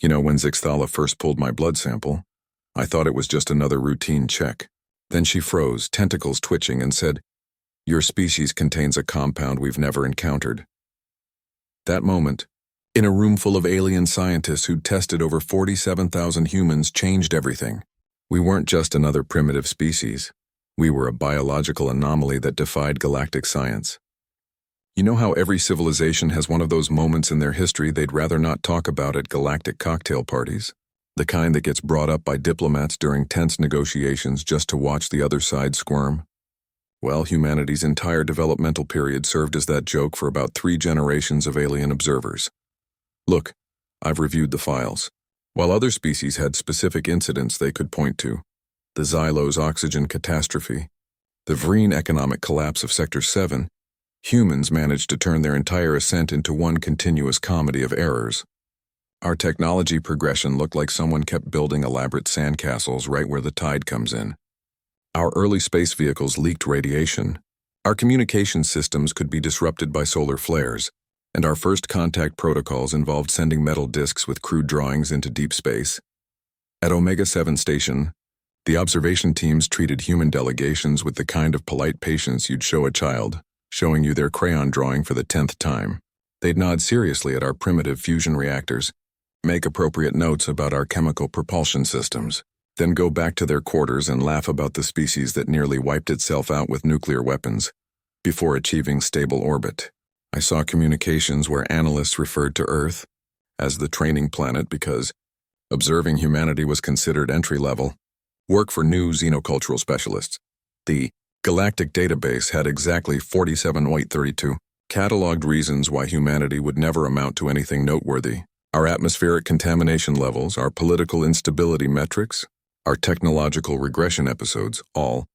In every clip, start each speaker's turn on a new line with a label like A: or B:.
A: You know, when Zixthala first pulled my blood sample, I thought it was just another routine check. Then she froze, tentacles twitching, and said, "Your species contains a compound we've never encountered." That moment, in a room full of alien scientists who'd tested over 47,000 humans, changed everything. We weren't just another primitive species. We were a biological anomaly that defied galactic science. You know how every civilization has one of those moments in their history they'd rather not talk about at galactic cocktail parties? The kind that gets brought up by diplomats during tense negotiations just to watch the other side squirm? Well, humanity's entire developmental period served as that joke for about 3 generations of alien observers. Look, I've reviewed the files. While other species had specific incidents they could point to, the Xylos oxygen catastrophe, the Vreen economic collapse of Sector 7, humans managed to turn their entire ascent into one continuous comedy of errors. Our technology progression looked like someone kept building elaborate sandcastles right where the tide comes in. Our early space vehicles leaked radiation. Our communication systems could be disrupted by solar flares, and our first contact protocols involved sending metal disks with crude drawings into deep space. At Omega 7 Station, the observation teams treated human delegations with the kind of polite patience you'd show a child, showing you their crayon drawing for the 10th time. They'd nod seriously at our primitive fusion reactors, make appropriate notes about our chemical propulsion systems, then go back to their quarters and laugh about the species that nearly wiped itself out with nuclear weapons before achieving stable orbit. I saw communications where analysts referred to Earth as the training planet because observing humanity was considered entry-level work for new xenocultural specialists. The Galactic database had exactly 47.32 cataloged reasons why humanity would never amount to anything noteworthy. Our atmospheric contamination levels, our political instability metrics, our technological regression episodes, all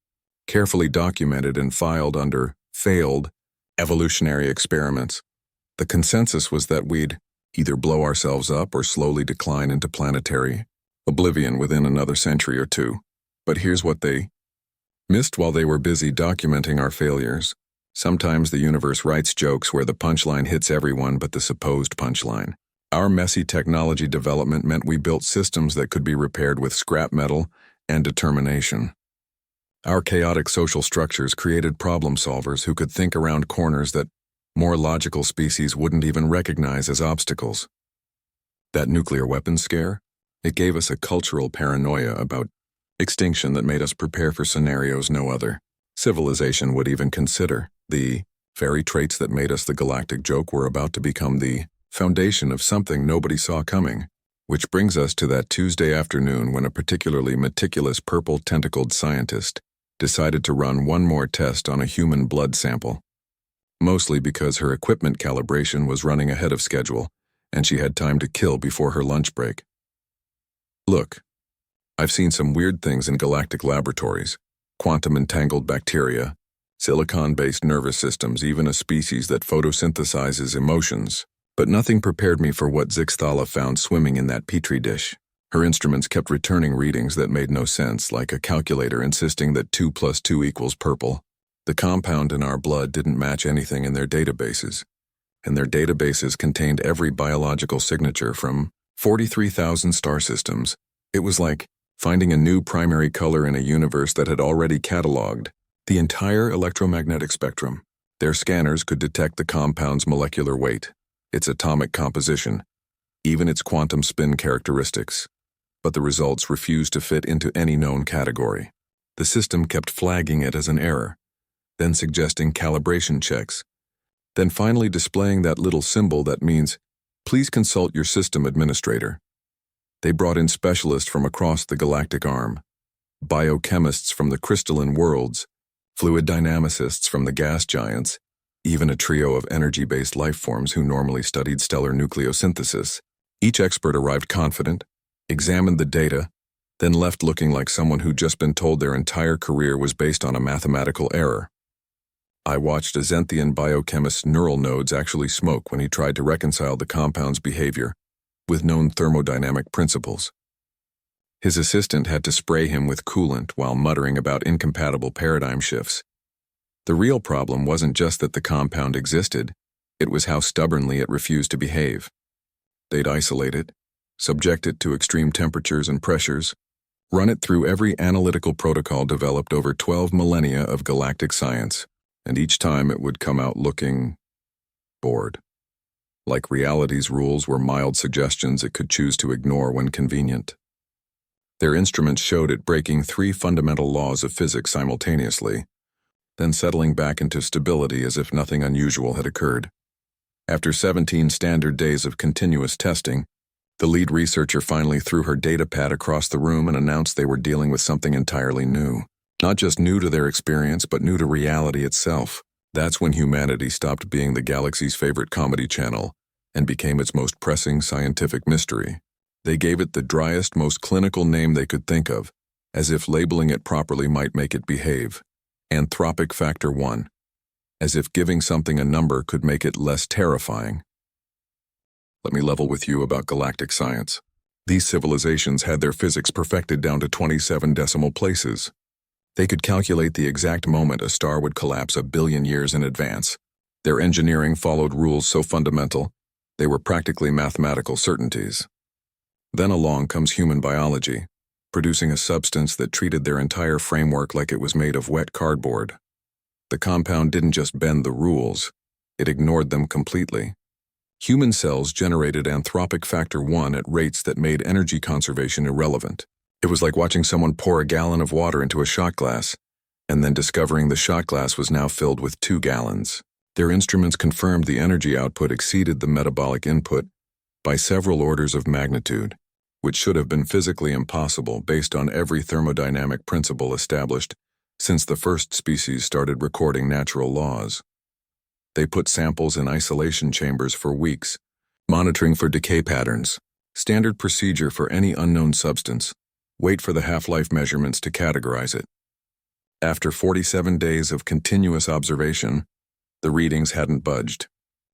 A: carefully documented and filed under failed evolutionary experiments. The consensus was that we'd either blow ourselves up or slowly decline into planetary oblivion within another century or two. But here's what they missed while they were busy documenting our failures. Sometimes the universe writes jokes where the punchline hits everyone but the supposed punchline. Our messy technology development meant we built systems that could be repaired with scrap metal and determination. Our chaotic social structures created problem solvers who could think around corners that more logical species wouldn't even recognize as obstacles. That nuclear weapons scare? It gave us a cultural paranoia about extinction that made us prepare for scenarios no other civilization would even consider. The very traits that made us the galactic joke were about to become the foundation of something nobody saw coming. Which brings us to that Tuesday afternoon when a particularly meticulous purple-tentacled scientist decided to run one more test on a human blood sample. Mostly because her equipment calibration was running ahead of schedule, and she had time to kill before her lunch break. Look, I've seen some weird things in galactic laboratories. Quantum-entangled bacteria, silicon-based nervous systems, even a species that photosynthesizes emotions. But nothing prepared me for what Zixthala found swimming in that petri dish. Her instruments kept returning readings that made no sense, like a calculator insisting that 2 + 2 = purple. The compound in our blood didn't match anything in their databases, and their databases contained every biological signature from 43,000 star systems. It was like finding a new primary color in a universe that had already cataloged the entire electromagnetic spectrum. Their scanners could detect the compound's molecular weight, its atomic composition, even its quantum spin characteristics. But the results refused to fit into any known category. The system kept flagging it as an error, then suggesting calibration checks, then finally displaying that little symbol that means, "Please consult your system administrator." They brought in specialists from across the galactic arm, biochemists from the crystalline worlds, fluid dynamicists from the gas giants, even a trio of energy-based life forms who normally studied stellar nucleosynthesis. Each expert arrived confident, examined the data, then left looking like someone who'd just been told their entire career was based on a mathematical error. I watched a Zenthian biochemist's neural nodes actually smoke when he tried to reconcile the compound's behavior with known thermodynamic principles. His assistant had to spray him with coolant while muttering about incompatible paradigm shifts. The real problem wasn't just that the compound existed, it was how stubbornly it refused to behave. They'd isolate it, subject it to extreme temperatures and pressures, run it through every analytical protocol developed over 12 millennia of galactic science, and each time it would come out looking bored. Like reality's rules were mild suggestions it could choose to ignore when convenient. Their instruments showed it breaking 3 fundamental laws of physics simultaneously, then settling back into stability as if nothing unusual had occurred. After 17 standard days of continuous testing, the lead researcher finally threw her datapad across the room and announced they were dealing with something entirely new. Not just new to their experience, but new to reality itself. That's when humanity stopped being the galaxy's favorite comedy channel and became its most pressing scientific mystery. They gave it the driest, most clinical name they could think of, as if labeling it properly might make it behave. Anthropic Factor 1. As if giving something a number could make it less terrifying. Let me level with you about galactic science. These civilizations had their physics perfected down to 27 decimal places. They could calculate the exact moment a star would collapse a billion years in advance. Their engineering followed rules so fundamental, they were practically mathematical certainties. Then along comes human biology, producing a substance that treated their entire framework like it was made of wet cardboard. The compound didn't just bend the rules, it ignored them completely. Human cells generated anthropic factor 1 at rates that made energy conservation irrelevant. It was like watching someone pour a gallon of water into a shot glass, and then discovering the shot glass was now filled with 2 gallons. Their instruments confirmed the energy output exceeded the metabolic input by several orders of magnitude, which should have been physically impossible based on every thermodynamic principle established since the first species started recording natural laws. They put samples in isolation chambers for weeks, monitoring for decay patterns, standard procedure for any unknown substance, wait for the half-life measurements to categorize it. After 47 days of continuous observation, the readings hadn't budged.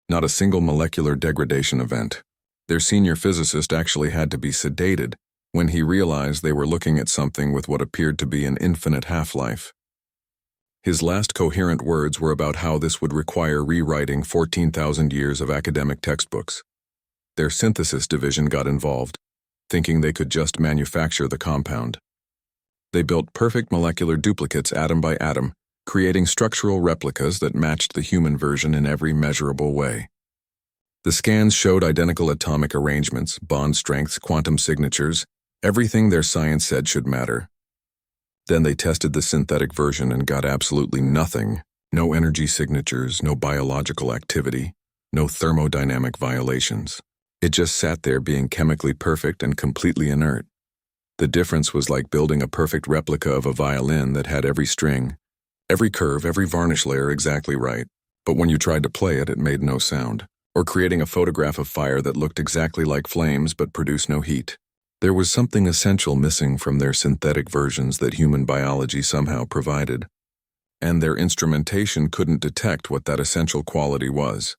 A: Not a single molecular degradation event. Their senior physicist actually had to be sedated when he realized they were looking at something with what appeared to be an infinite half-life. His last coherent words were about how this would require rewriting 14,000 years of academic textbooks. Their synthesis division got involved, thinking they could just manufacture the compound. They built perfect molecular duplicates atom by atom, creating structural replicas that matched the human version in every measurable way. The scans showed identical atomic arrangements, bond strengths, quantum signatures, everything their science said should matter. Then they tested the synthetic version and got absolutely nothing. No energy signatures, no biological activity, no thermodynamic violations. It just sat there being chemically perfect and completely inert. The difference was like building a perfect replica of a violin that had every string, every curve, every varnish layer exactly right, but when you tried to play it, it made no sound. Or creating a photograph of fire that looked exactly like flames but produced no heat. There was something essential missing from their synthetic versions that human biology somehow provided, and their instrumentation couldn't detect what that essential quality was.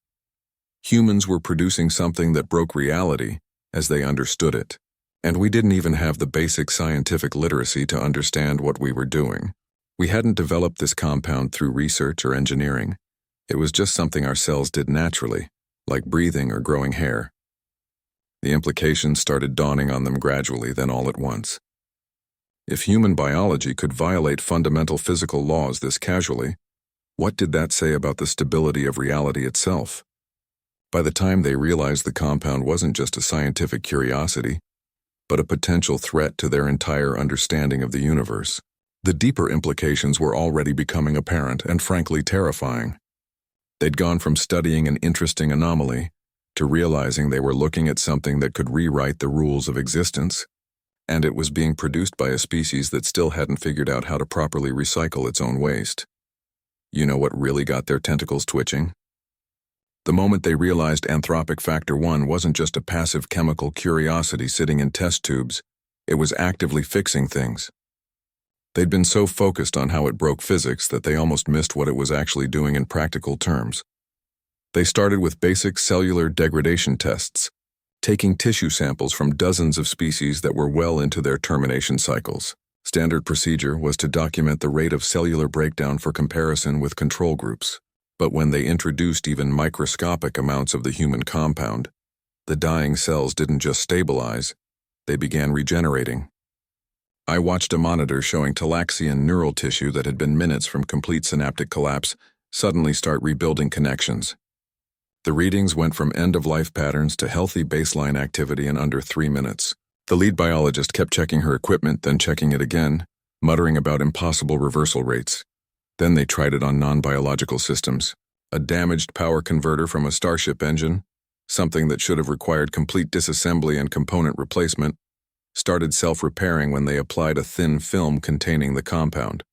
A: Humans were producing something that broke reality as they understood it, and we didn't even have the basic scientific literacy to understand what we were doing. We hadn't developed this compound through research or engineering. It was just something our cells did naturally, like breathing or growing hair. The implications started dawning on them gradually, then all at once. If human biology could violate fundamental physical laws this casually, what did that say about the stability of reality itself? By the time they realized the compound wasn't just a scientific curiosity, but a potential threat to their entire understanding of the universe, the deeper implications were already becoming apparent and frankly terrifying. They'd gone from studying an interesting anomaly to realizing they were looking at something that could rewrite the rules of existence, and it was being produced by a species that still hadn't figured out how to properly recycle its own waste. You know what really got their tentacles twitching? The moment they realized anthropic factor 1 wasn't just a passive chemical curiosity sitting in test tubes, it was actively fixing things. They'd been so focused on how it broke physics that they almost missed what it was actually doing in practical terms. They started with basic cellular degradation tests, taking tissue samples from dozens of species that were well into their termination cycles. Standard procedure was to document the rate of cellular breakdown for comparison with control groups. But when they introduced even microscopic amounts of the human compound, The dying cells didn't just stabilize, they began regenerating. I watched a monitor showing Talaxian neural tissue that had been minutes from complete synaptic collapse suddenly start rebuilding connections. The readings went from end-of-life patterns to healthy baseline activity in under 3 minutes. The lead biologist kept checking her equipment, then checking it again, muttering about impossible reversal rates. Then they tried it on non-biological systems. A damaged power converter from a Starship engine, something that should have required complete disassembly and component replacement, started self-repairing when they applied a thin film containing the compound.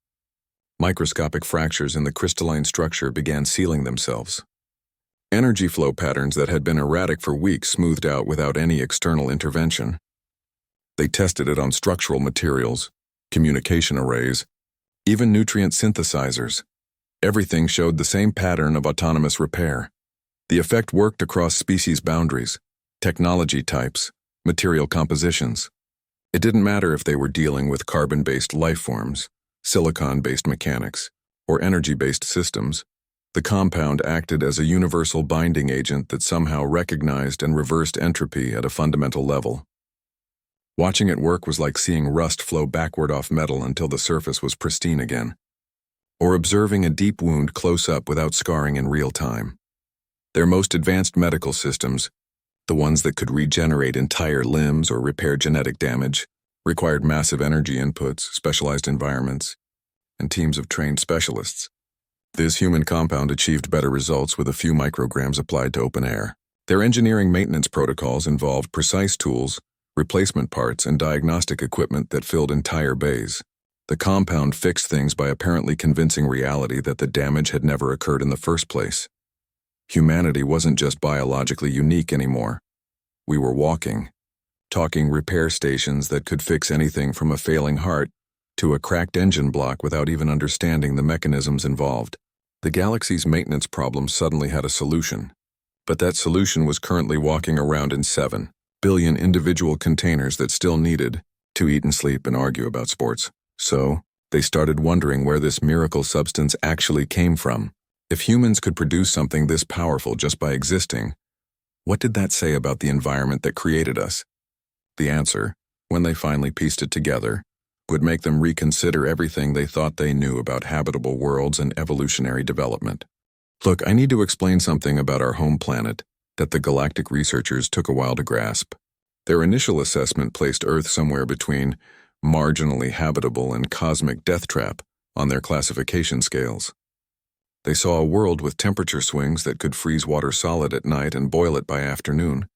A: Microscopic fractures in the crystalline structure began sealing themselves. Energy flow patterns that had been erratic for weeks smoothed out without any external intervention. They tested it on structural materials, communication arrays, even nutrient synthesizers. Everything showed the same pattern of autonomous repair. The effect worked across species boundaries, technology types, material compositions. It didn't matter if they were dealing with carbon-based life forms, silicon-based mechanics, or energy-based systems. The compound acted as a universal binding agent that somehow recognized and reversed entropy at a fundamental level. Watching it work was like seeing rust flow backward off metal until the surface was pristine again, or observing a deep wound close up without scarring in real time. Their most advanced medical systems, the ones that could regenerate entire limbs or repair genetic damage, required massive energy inputs, specialized environments, and teams of trained specialists. This human compound achieved better results with a few micrograms applied to open air. Their engineering maintenance protocols involved precise tools, replacement parts, and diagnostic equipment that filled entire bays. The compound fixed things by apparently convincing reality that the damage had never occurred in the first place. Humanity wasn't just biologically unique anymore. We were talking repair stations that could fix anything from a failing heart to a cracked engine block without even understanding the mechanisms involved. The galaxy's maintenance problem suddenly had a solution, but that solution was currently walking around in 7 billion individual containers that still needed to eat and sleep and argue about sports. So, they started wondering where this miracle substance actually came from. If humans could produce something this powerful just by existing, what did that say about the environment that created us? The answer, when they finally pieced it together, would make them reconsider everything they thought they knew about habitable worlds and evolutionary development. Look, I need to explain something about our home planet that the galactic researchers took a while to grasp. Their initial assessment placed Earth somewhere between marginally habitable and cosmic death trap on their classification scales. They saw a world with temperature swings that could freeze water solid at night and boil it by afternoon,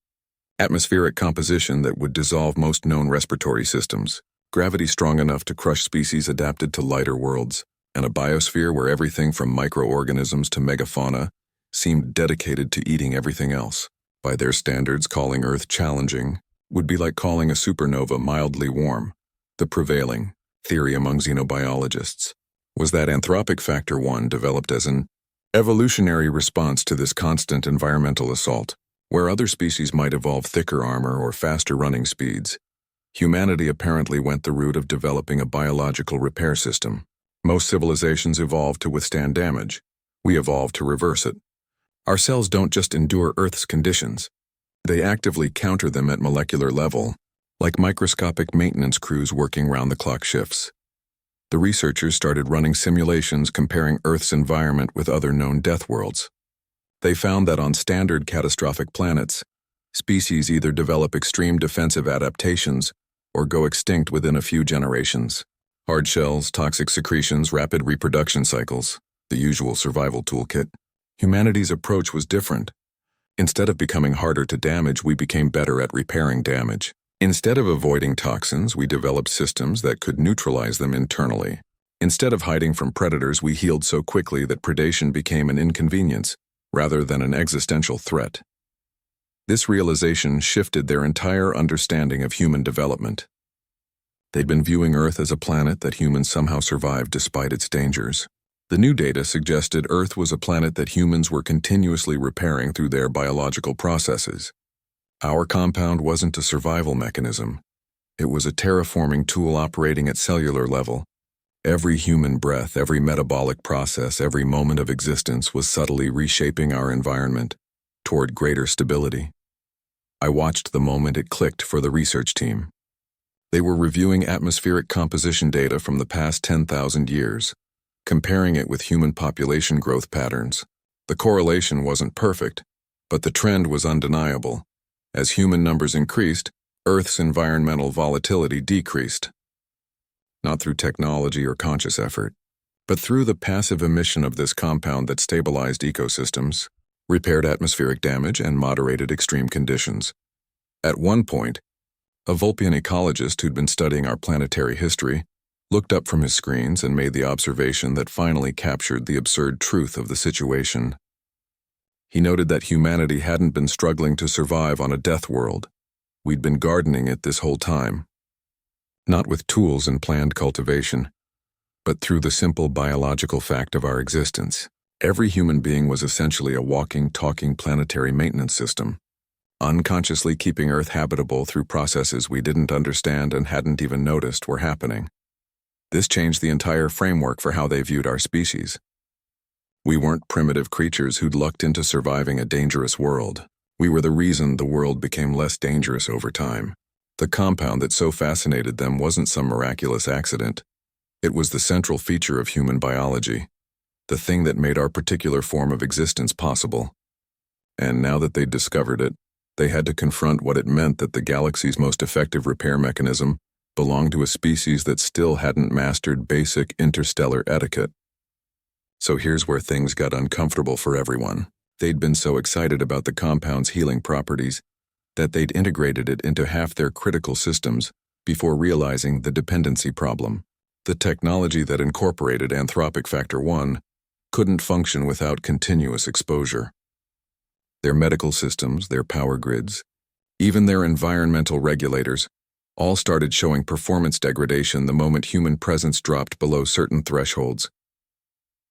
A: atmospheric composition that would dissolve most known respiratory systems, gravity strong enough to crush species adapted to lighter worlds, and a biosphere where everything from microorganisms to megafauna seemed dedicated to eating everything else. By their standards, calling Earth challenging would be like calling a supernova mildly warm. The prevailing theory among xenobiologists was that anthropic factor 1 developed as an evolutionary response to this constant environmental assault. Where other species might evolve thicker armor or faster running speeds, humanity apparently went the route of developing a biological repair system. Most civilizations evolved to withstand damage. We evolved to reverse it. Our cells don't just endure Earth's conditions. They actively counter them at molecular level, like microscopic maintenance crews working round-the-clock shifts. The researchers started running simulations comparing Earth's environment with other known death worlds. They found that on standard catastrophic planets, species either develop extreme defensive adaptations or go extinct within a few generations. Hard shells, toxic secretions, rapid reproduction cycles, the usual survival toolkit. Humanity's approach was different. Instead of becoming harder to damage, we became better at repairing damage. Instead of avoiding toxins, we developed systems that could neutralize them internally. Instead of hiding from predators, we healed so quickly that predation became an inconvenience rather than an existential threat. This realization shifted their entire understanding of human development. They'd been viewing Earth as a planet that humans somehow survived despite its dangers. The new data suggested Earth was a planet that humans were continuously repairing through their biological processes. Our compound wasn't a survival mechanism. It was a terraforming tool operating at cellular level. Every human breath, every metabolic process, every moment of existence was subtly reshaping our environment toward greater stability. I watched the moment it clicked for the research team. They were reviewing atmospheric composition data from the past 10,000 years, comparing it with human population growth patterns. The correlation wasn't perfect, but the trend was undeniable. As human numbers increased, Earth's environmental volatility decreased. Not through technology or conscious effort, but through the passive emission of this compound that stabilized ecosystems, repaired atmospheric damage, and moderated extreme conditions. At one point, a Vulpian ecologist who'd been studying our planetary history looked up from his screens and made the observation that finally captured the absurd truth of the situation. He noted that humanity hadn't been struggling to survive on a death world. We'd been gardening it this whole time. Not with tools and planned cultivation, but through the simple biological fact of our existence. Every human being was essentially a walking, talking planetary maintenance system, unconsciously keeping Earth habitable through processes we didn't understand and hadn't even noticed were happening. This changed the entire framework for how they viewed our species. We weren't primitive creatures who'd lucked into surviving a dangerous world. We were the reason the world became less dangerous over time. The compound that so fascinated them wasn't some miraculous accident. It was the central feature of human biology, the thing that made our particular form of existence possible. And now that they'd discovered it, they had to confront what it meant that the galaxy's most effective repair mechanism belonged to a species that still hadn't mastered basic interstellar etiquette. So here's where things got uncomfortable for everyone. They'd been so excited about the compound's healing properties that they'd integrated it into half their critical systems before realizing the dependency problem. The technology that incorporated anthropic factor 1 couldn't function without continuous exposure. Their medical systems, their power grids, even their environmental regulators, all started showing performance degradation the moment human presence dropped below certain thresholds.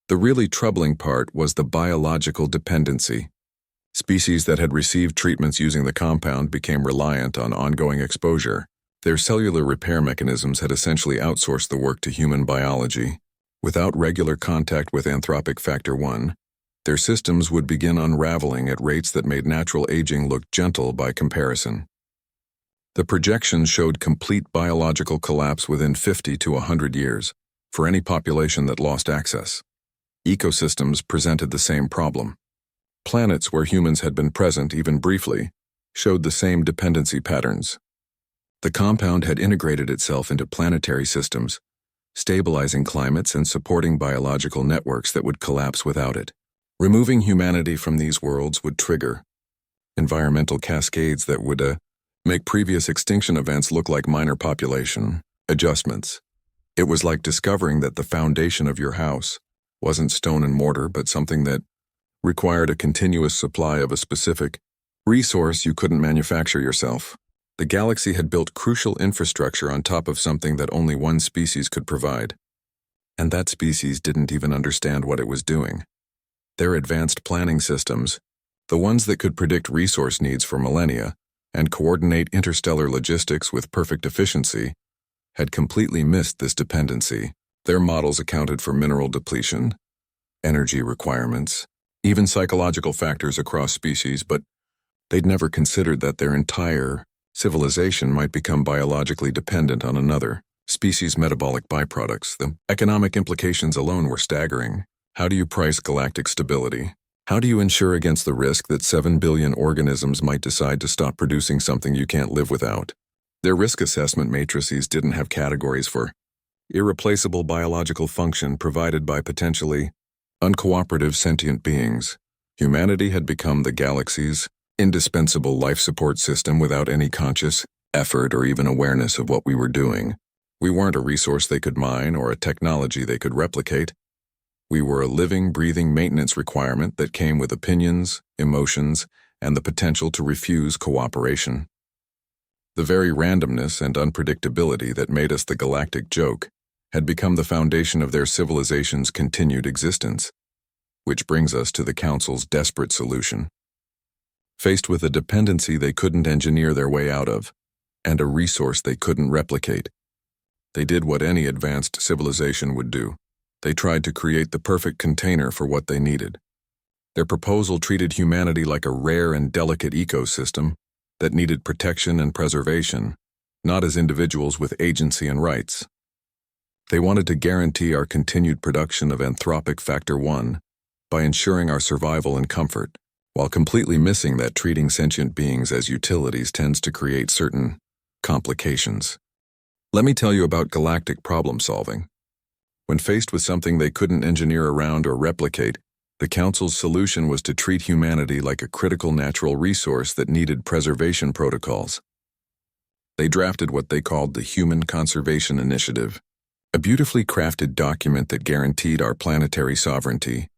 A: The really troubling part was the biological dependency. Species that had received treatments using the compound became reliant on ongoing exposure. Their cellular repair mechanisms had essentially outsourced the work to human biology. Without regular contact with anthropic factor 1, their systems would begin unraveling at rates that made natural aging look gentle by comparison. The projections showed complete biological collapse within 50 to 100 years for any population that lost access. Ecosystems presented the same problem. Planets where humans had been present, even briefly, showed the same dependency patterns. The compound had integrated itself into planetary systems, stabilizing climates and supporting biological networks that would collapse without it. Removing humanity from these worlds would trigger environmental cascades that would make previous extinction events look like minor population adjustments. It was like discovering that the foundation of your house wasn't stone and mortar, but something that required a continuous supply of a specific resource you couldn't manufacture yourself. The galaxy had built crucial infrastructure on top of something that only one species could provide. And that species didn't even understand what it was doing. Their advanced planning systems, the ones that could predict resource needs for millennia and coordinate interstellar logistics with perfect efficiency, had completely missed this dependency. Their models accounted for mineral depletion, energy requirements, even psychological factors across species, but they'd never considered that their entire civilization might become biologically dependent on another species' metabolic byproducts. The economic implications alone were staggering. How do you price galactic stability? How do you ensure against the risk that 7 billion organisms might decide to stop producing something you can't live without? Their risk assessment matrices didn't have categories for irreplaceable biological function provided by potentially uncooperative sentient beings. Humanity had become the galaxy's indispensable life support system without any conscious effort or even awareness of what we were doing. We weren't a resource they could mine or a technology they could replicate. We were a living, breathing maintenance requirement that came with opinions, emotions, and the potential to refuse cooperation. The very randomness and unpredictability that made us the galactic joke had become the foundation of their civilization's continued existence, which brings us to the Council's desperate solution. Faced with a dependency they couldn't engineer their way out of, and a resource they couldn't replicate, they did what any advanced civilization would do. They tried to create the perfect container for what they needed. Their proposal treated humanity like a rare and delicate ecosystem, that needed protection and preservation, not as individuals with agency and rights. They wanted to guarantee our continued production of anthropic factor 1 by ensuring our survival and comfort, while completely missing that treating sentient beings as utilities tends to create certain complications. Let me tell you about galactic problem solving. When faced with something they couldn't engineer around or replicate, the Council's solution was to treat humanity like a critical natural resource that needed preservation protocols. They drafted what they called the Human Conservation Initiative, a beautifully crafted document that guaranteed our planetary sovereignty,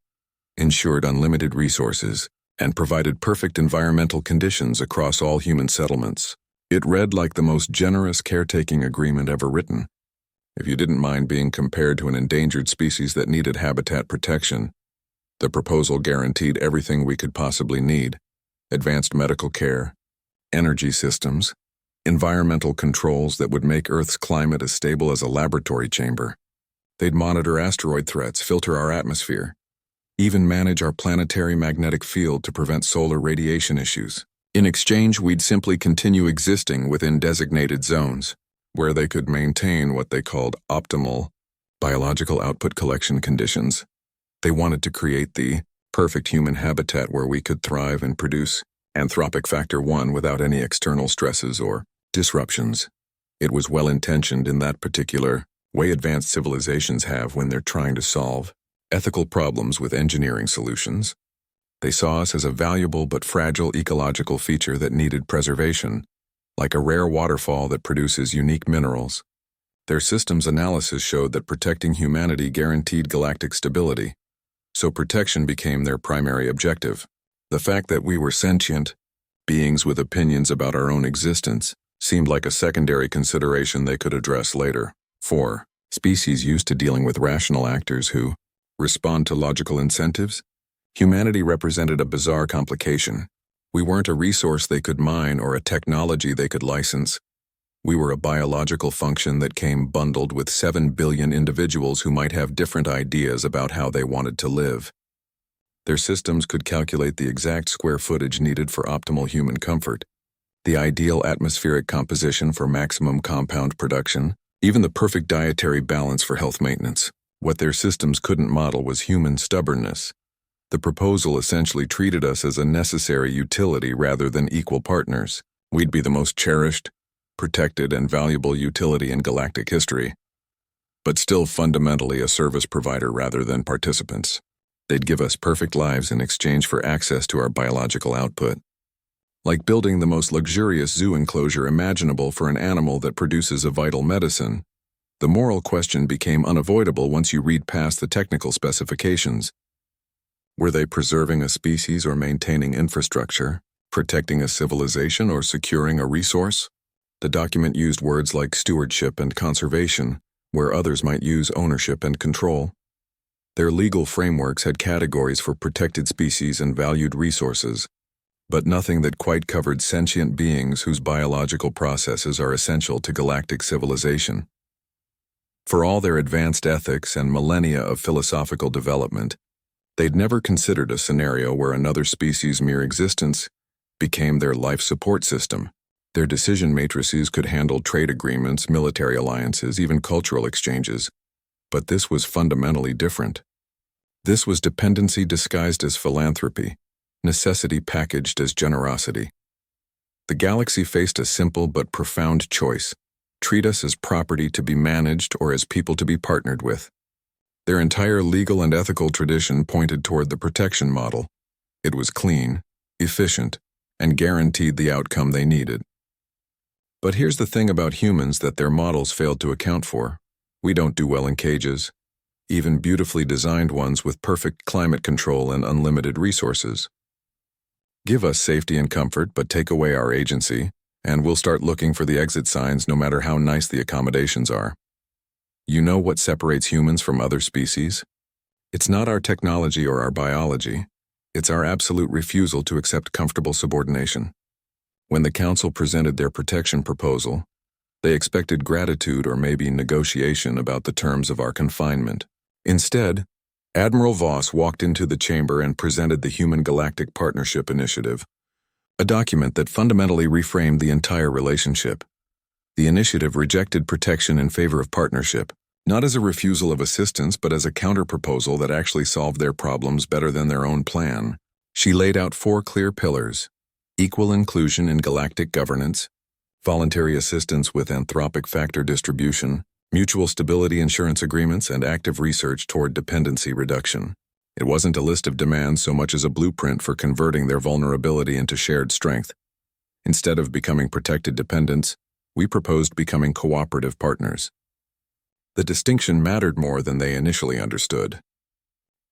A: ensured unlimited resources, and provided perfect environmental conditions across all human settlements. It read like the most generous caretaking agreement ever written. If you didn't mind being compared to an endangered species that needed habitat protection, the proposal guaranteed everything we could possibly need: advanced medical care, energy systems, environmental controls that would make Earth's climate as stable as a laboratory chamber. They'd monitor asteroid threats, filter our atmosphere, even manage our planetary magnetic field to prevent solar radiation issues. In exchange, we'd simply continue existing within designated zones, where they could maintain what they called optimal biological output collection conditions. They wanted to create the perfect human habitat where we could thrive and produce anthropic factor 1 without any external stresses or disruptions. It was well-intentioned in that particular way advanced civilizations have when they're trying to solve ethical problems with engineering solutions. They saw us as a valuable but fragile ecological feature that needed preservation, like a rare waterfall that produces unique minerals. Their systems analysis showed that protecting humanity guaranteed galactic stability, so protection became their primary objective. The fact that we were sentient beings with opinions about our own existence seemed like a secondary consideration they could address later. 4. Species used to dealing with rational actors who respond to logical incentives. Humanity represented a bizarre complication. We weren't a resource they could mine or a technology they could license. We were a biological function that came bundled with 7 billion individuals who might have different ideas about how they wanted to live. Their systems could calculate the exact square footage needed for optimal human comfort, the ideal atmospheric composition for maximum compound production, even the perfect dietary balance for health maintenance. What their systems couldn't model was human stubbornness. The proposal essentially treated us as a necessary utility rather than equal partners. We'd be the most cherished, protected, and valuable utility in galactic history, but still fundamentally a service provider rather than participants. They'd give us perfect lives in exchange for access to our biological output. Like building the most luxurious zoo enclosure imaginable for an animal that produces a vital medicine, the moral question became unavoidable once you read past the technical specifications. Were they preserving a species or maintaining infrastructure, protecting a civilization or securing a resource? The document used words like stewardship and conservation, where others might use ownership and control. Their legal frameworks had categories for protected species and valued resources, but nothing that quite covered sentient beings whose biological processes are essential to galactic civilization. For all their advanced ethics and millennia of philosophical development, they'd never considered a scenario where another species' mere existence became their life support system. Their decision matrices could handle trade agreements, military alliances, even cultural exchanges. But this was fundamentally different. This was dependency disguised as philanthropy, necessity packaged as generosity. The galaxy faced a simple but profound choice: treat us as property to be managed or as people to be partnered with. Their entire legal and ethical tradition pointed toward the protection model. It was clean, efficient, and guaranteed the outcome they needed. But here's the thing about humans that their models failed to account for. We don't do well in cages, even beautifully designed ones with perfect climate control and unlimited resources. Give us safety and comfort, but take away our agency, and we'll start looking for the exit signs no matter how nice the accommodations are. You know what separates humans from other species? It's not our technology or our biology. It's our absolute refusal to accept comfortable subordination. When the Council presented their protection proposal, they expected gratitude or maybe negotiation about the terms of our confinement. Instead, Admiral Voss walked into the chamber and presented the Human Galactic Partnership Initiative, a document that fundamentally reframed the entire relationship. The initiative rejected protection in favor of partnership, not as a refusal of assistance but as a counterproposal that actually solved their problems better than their own plan. She laid out 4 clear pillars: equal inclusion in galactic governance, voluntary assistance with anthropic factor distribution, mutual stability insurance agreements, and active research toward dependency reduction. It wasn't a list of demands so much as a blueprint for converting their vulnerability into shared strength. Instead of becoming protected dependents, we proposed becoming cooperative partners. The distinction mattered more than they initially understood.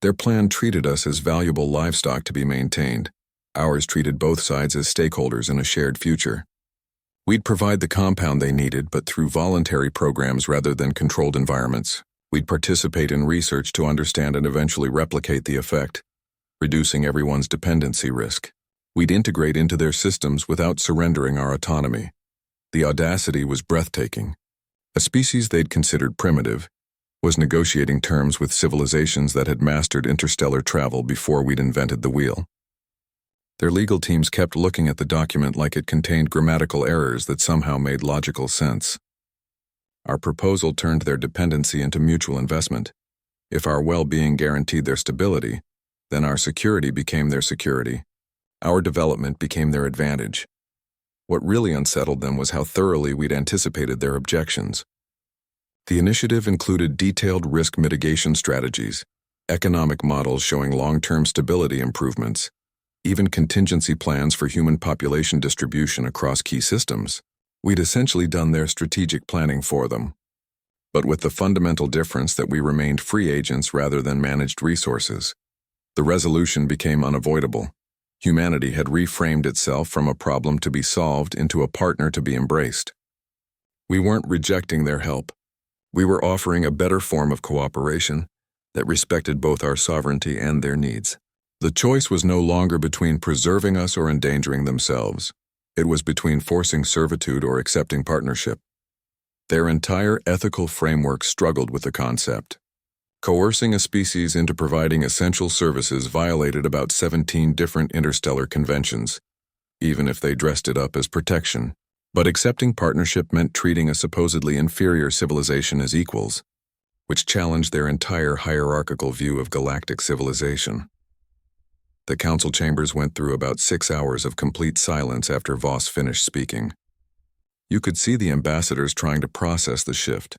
A: Their plan treated us as valuable livestock to be maintained. Ours treated both sides as stakeholders in a shared future. We'd provide the compound they needed, but through voluntary programs rather than controlled environments. We'd participate in research to understand and eventually replicate the effect, reducing everyone's dependency risk. We'd integrate into their systems without surrendering our autonomy. The audacity was breathtaking. A species they'd considered primitive was negotiating terms with civilizations that had mastered interstellar travel before we'd invented the wheel. Their legal teams kept looking at the document like it contained grammatical errors that somehow made logical sense. Our proposal turned their dependency into mutual investment. If our well-being guaranteed their stability, then our security became their security. Our development became their advantage. What really unsettled them was how thoroughly we'd anticipated their objections. The initiative included detailed risk mitigation strategies, economic models showing long-term stability improvements, even contingency plans for human population distribution across key systems. We'd essentially done their strategic planning for them, but with the fundamental difference that we remained free agents rather than managed resources. The resolution became unavoidable. Humanity had reframed itself from a problem to be solved into a partner to be embraced. We weren't rejecting their help. We were offering a better form of cooperation that respected both our sovereignty and their needs. The choice was no longer between preserving us or endangering themselves. It was between forcing servitude or accepting partnership. Their entire ethical framework struggled with the concept. Coercing a species into providing essential services violated about 17 different interstellar conventions, even if they dressed it up as protection. But accepting partnership meant treating a supposedly inferior civilization as equals, which challenged their entire hierarchical view of galactic civilization. The council chambers went through about 6 hours of complete silence after Voss finished speaking. You could see the ambassadors trying to process the shift,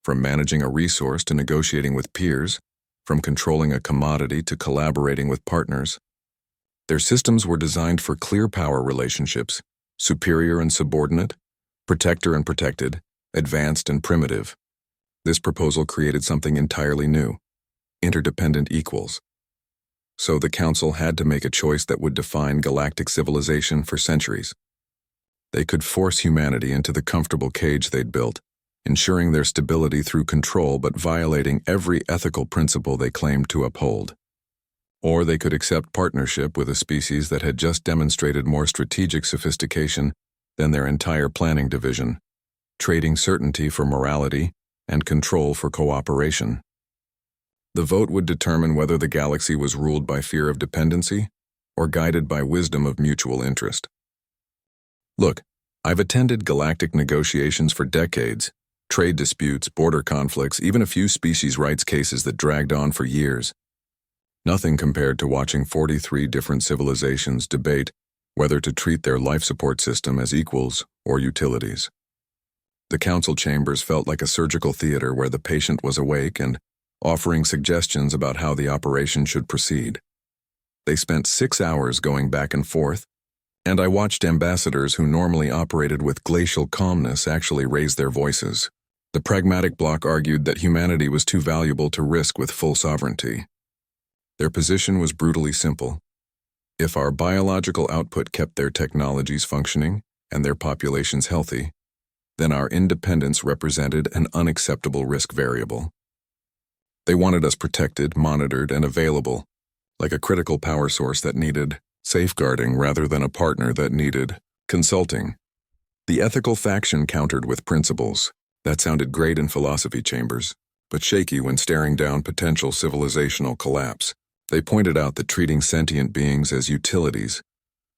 A: from managing a resource to negotiating with peers, from controlling a commodity to collaborating with partners. Their systems were designed for clear power relationships, superior and subordinate, protector and protected, advanced and primitive. This proposal created something entirely new: interdependent equals. So the council had to make a choice that would define galactic civilization for centuries. They could force humanity into the comfortable cage they'd built, ensuring their stability through control but violating every ethical principle they claimed to uphold. Or they could accept partnership with a species that had just demonstrated more strategic sophistication than their entire planning division, trading certainty for morality and control for cooperation. The vote would determine whether the galaxy was ruled by fear of dependency or guided by wisdom of mutual interest. Look, I've attended galactic negotiations for decades, trade disputes, border conflicts, even a few species rights cases that dragged on for years. Nothing compared to watching 43 different civilizations debate whether to treat their life support system as equals or utilities. The council chambers felt like a surgical theater where the patient was awake and offering suggestions about how the operation should proceed. They spent 6 hours going back and forth, and I watched ambassadors who normally operated with glacial calmness actually raise their voices. The pragmatic bloc argued that humanity was too valuable to risk with full sovereignty. Their position was brutally simple. If our biological output kept their technologies functioning and their populations healthy, then our independence represented an unacceptable risk variable. They wanted us protected, monitored, and available, like a critical power source that needed safeguarding rather than a partner that needed consulting. The ethical faction countered with principles. That sounded great in philosophy chambers, but shaky when staring down potential civilizational collapse. They pointed out that treating sentient beings as utilities,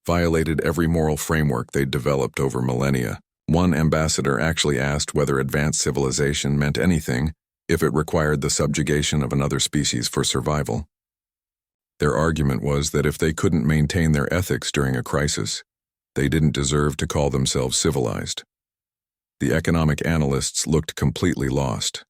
A: violated every moral framework they'd developed over millennia. One ambassador actually asked whether advanced civilization meant anything if it required the subjugation of another species for survival. Their argument was that if they couldn't maintain their ethics during a crisis, they didn't deserve to call themselves civilized. The economic analysts looked completely lost.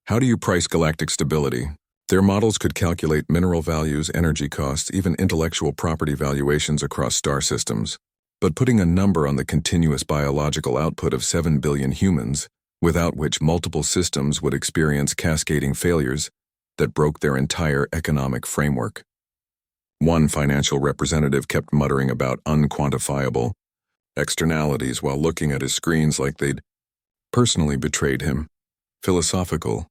A: How do you price galactic stability? Their models could calculate mineral values, energy costs, even intellectual property valuations across star systems. But putting a number on the continuous biological output of 7 billion humans, without which multiple systems would experience cascading failures that broke their entire economic framework. One financial representative kept muttering about unquantifiable externalities while looking at his screens like they'd personally betrayed him. Philosophical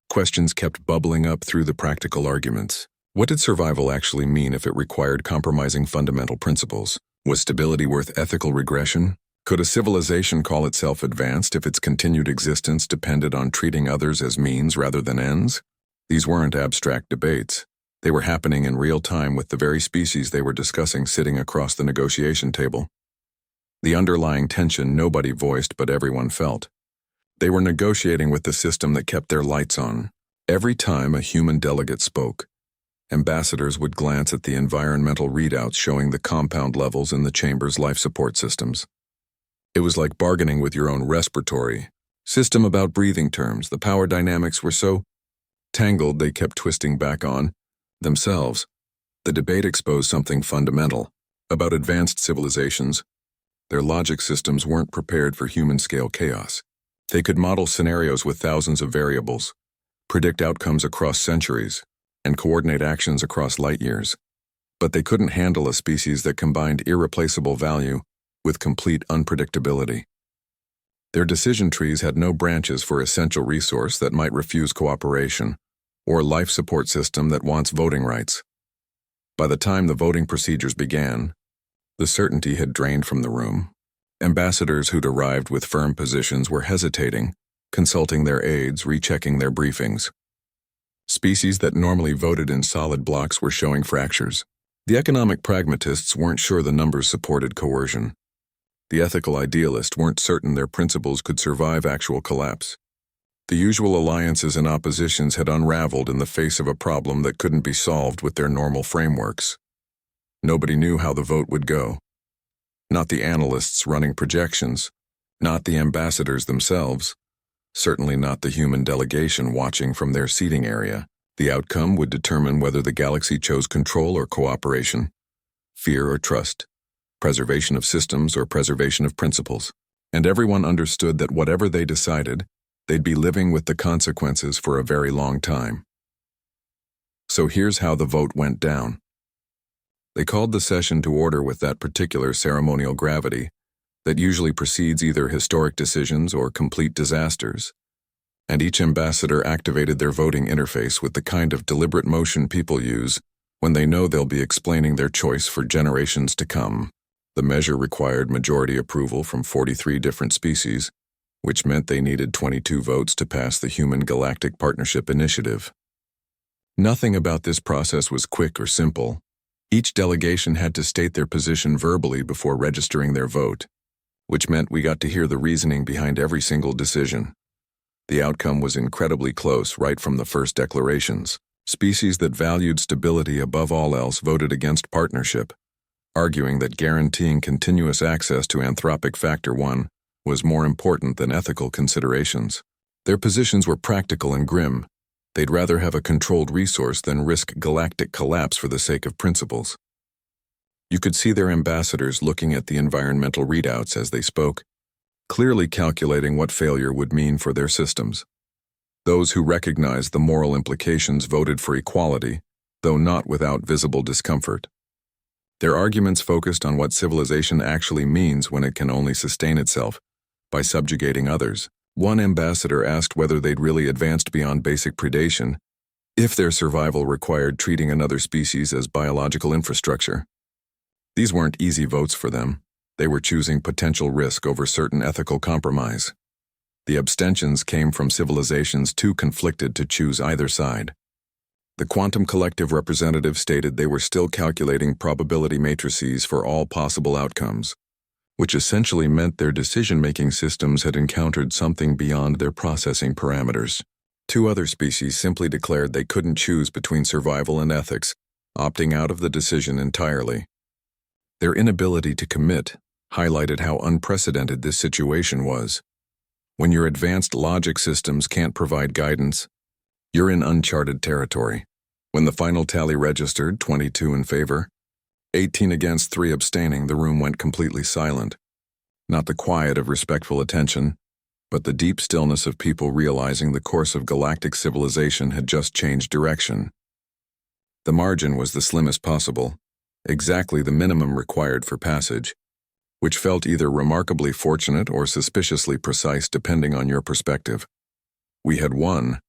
A: questions kept bubbling up through the practical arguments. What did survival actually mean if it required compromising fundamental principles? Was stability worth ethical regression? Could a civilization call itself advanced if its continued existence depended on treating others as means rather than ends? These weren't abstract debates. They were happening in real time with the very species they were discussing sitting across the negotiation table. The underlying tension nobody voiced but everyone felt. They were negotiating with the system that kept their lights on. Every time a human delegate spoke, ambassadors would glance at the environmental readouts showing the compound levels in the chamber's life support systems. It was like bargaining with your own respiratory system about breathing terms. The power dynamics were so tangled they kept twisting back on themselves. The debate exposed something fundamental about advanced civilizations. Their logic systems weren't prepared for human-scale chaos. They could model scenarios with thousands of variables, predict outcomes across centuries, and coordinate actions across light years. But they couldn't handle a species that combined irreplaceable value with complete unpredictability. Their decision trees had no branches for essential resource that might refuse cooperation, or life support system that wants voting rights. By the time the voting procedures began, the certainty had drained from the room. Ambassadors who'd arrived with firm positions were hesitating, consulting their aides, rechecking their briefings. Species that normally voted in solid blocks were showing fractures. The economic pragmatists weren't sure the numbers supported coercion. The ethical idealists weren't certain their principles could survive actual collapse. The usual alliances and oppositions had unraveled in the face of a problem that couldn't be solved with their normal frameworks. Nobody knew how the vote would go. Not the analysts running projections, not the ambassadors themselves, certainly not the human delegation watching from their seating area. The outcome would determine whether the galaxy chose control or cooperation, fear or trust, preservation of systems or preservation of principles. And everyone understood that whatever they decided, they'd be living with the consequences for a very long time. So here's how the vote went down. They called the session to order with that particular ceremonial gravity that usually precedes either historic decisions or complete disasters, and each ambassador activated their voting interface with the kind of deliberate motion people use when they know they'll be explaining their choice for generations to come. The measure required majority approval from 43 different species, which meant they needed 22 votes to pass the Human Galactic Partnership Initiative. Nothing about this process was quick or simple. Each delegation had to state their position verbally before registering their vote, which meant we got to hear the reasoning behind every single decision. The outcome was incredibly close right from the first declarations. Species that valued stability above all else voted against partnership, arguing that guaranteeing continuous access to anthropic factor 1 was more important than ethical considerations. Their positions were practical and grim. They'd rather have a controlled resource than risk galactic collapse for the sake of principles. You could see their ambassadors looking at the environmental readouts as they spoke, clearly calculating what failure would mean for their systems. Those who recognized the moral implications voted for equality, though not without visible discomfort. Their arguments focused on what civilization actually means when it can only sustain itself by subjugating others. One ambassador asked whether they'd really advanced beyond basic predation if their survival required treating another species as biological infrastructure. These weren't easy votes for them. They were choosing potential risk over certain ethical compromise. The abstentions came from civilizations too conflicted to choose either side. The quantum collective representative stated they were still calculating probability matrices for all possible outcomes, which essentially meant their decision-making systems had encountered something beyond their processing parameters. Two other species simply declared they couldn't choose between survival and ethics, opting out of the decision entirely. Their inability to commit highlighted how unprecedented this situation was. When your advanced logic systems can't provide guidance, you're in uncharted territory. When the final tally registered, 22 in favor, 18 against, 3 abstaining, the room went completely silent. Not the quiet of respectful attention, but the deep stillness of people realizing the course of galactic civilization had just changed direction. The margin was the slimmest possible, exactly the minimum required for passage, which felt either remarkably fortunate or suspiciously precise depending on your perspective. We had won,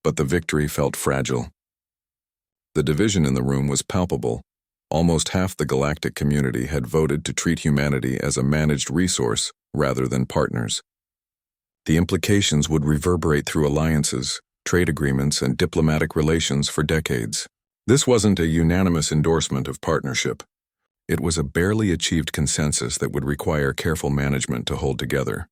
A: but the victory felt fragile. The division in the room was palpable. Almost half the galactic community had voted to treat humanity as a managed resource rather than partners. The implications would reverberate through alliances, trade agreements, and diplomatic relations for decades. This wasn't a unanimous endorsement of partnership. It was a barely achieved consensus that would require careful management to hold together.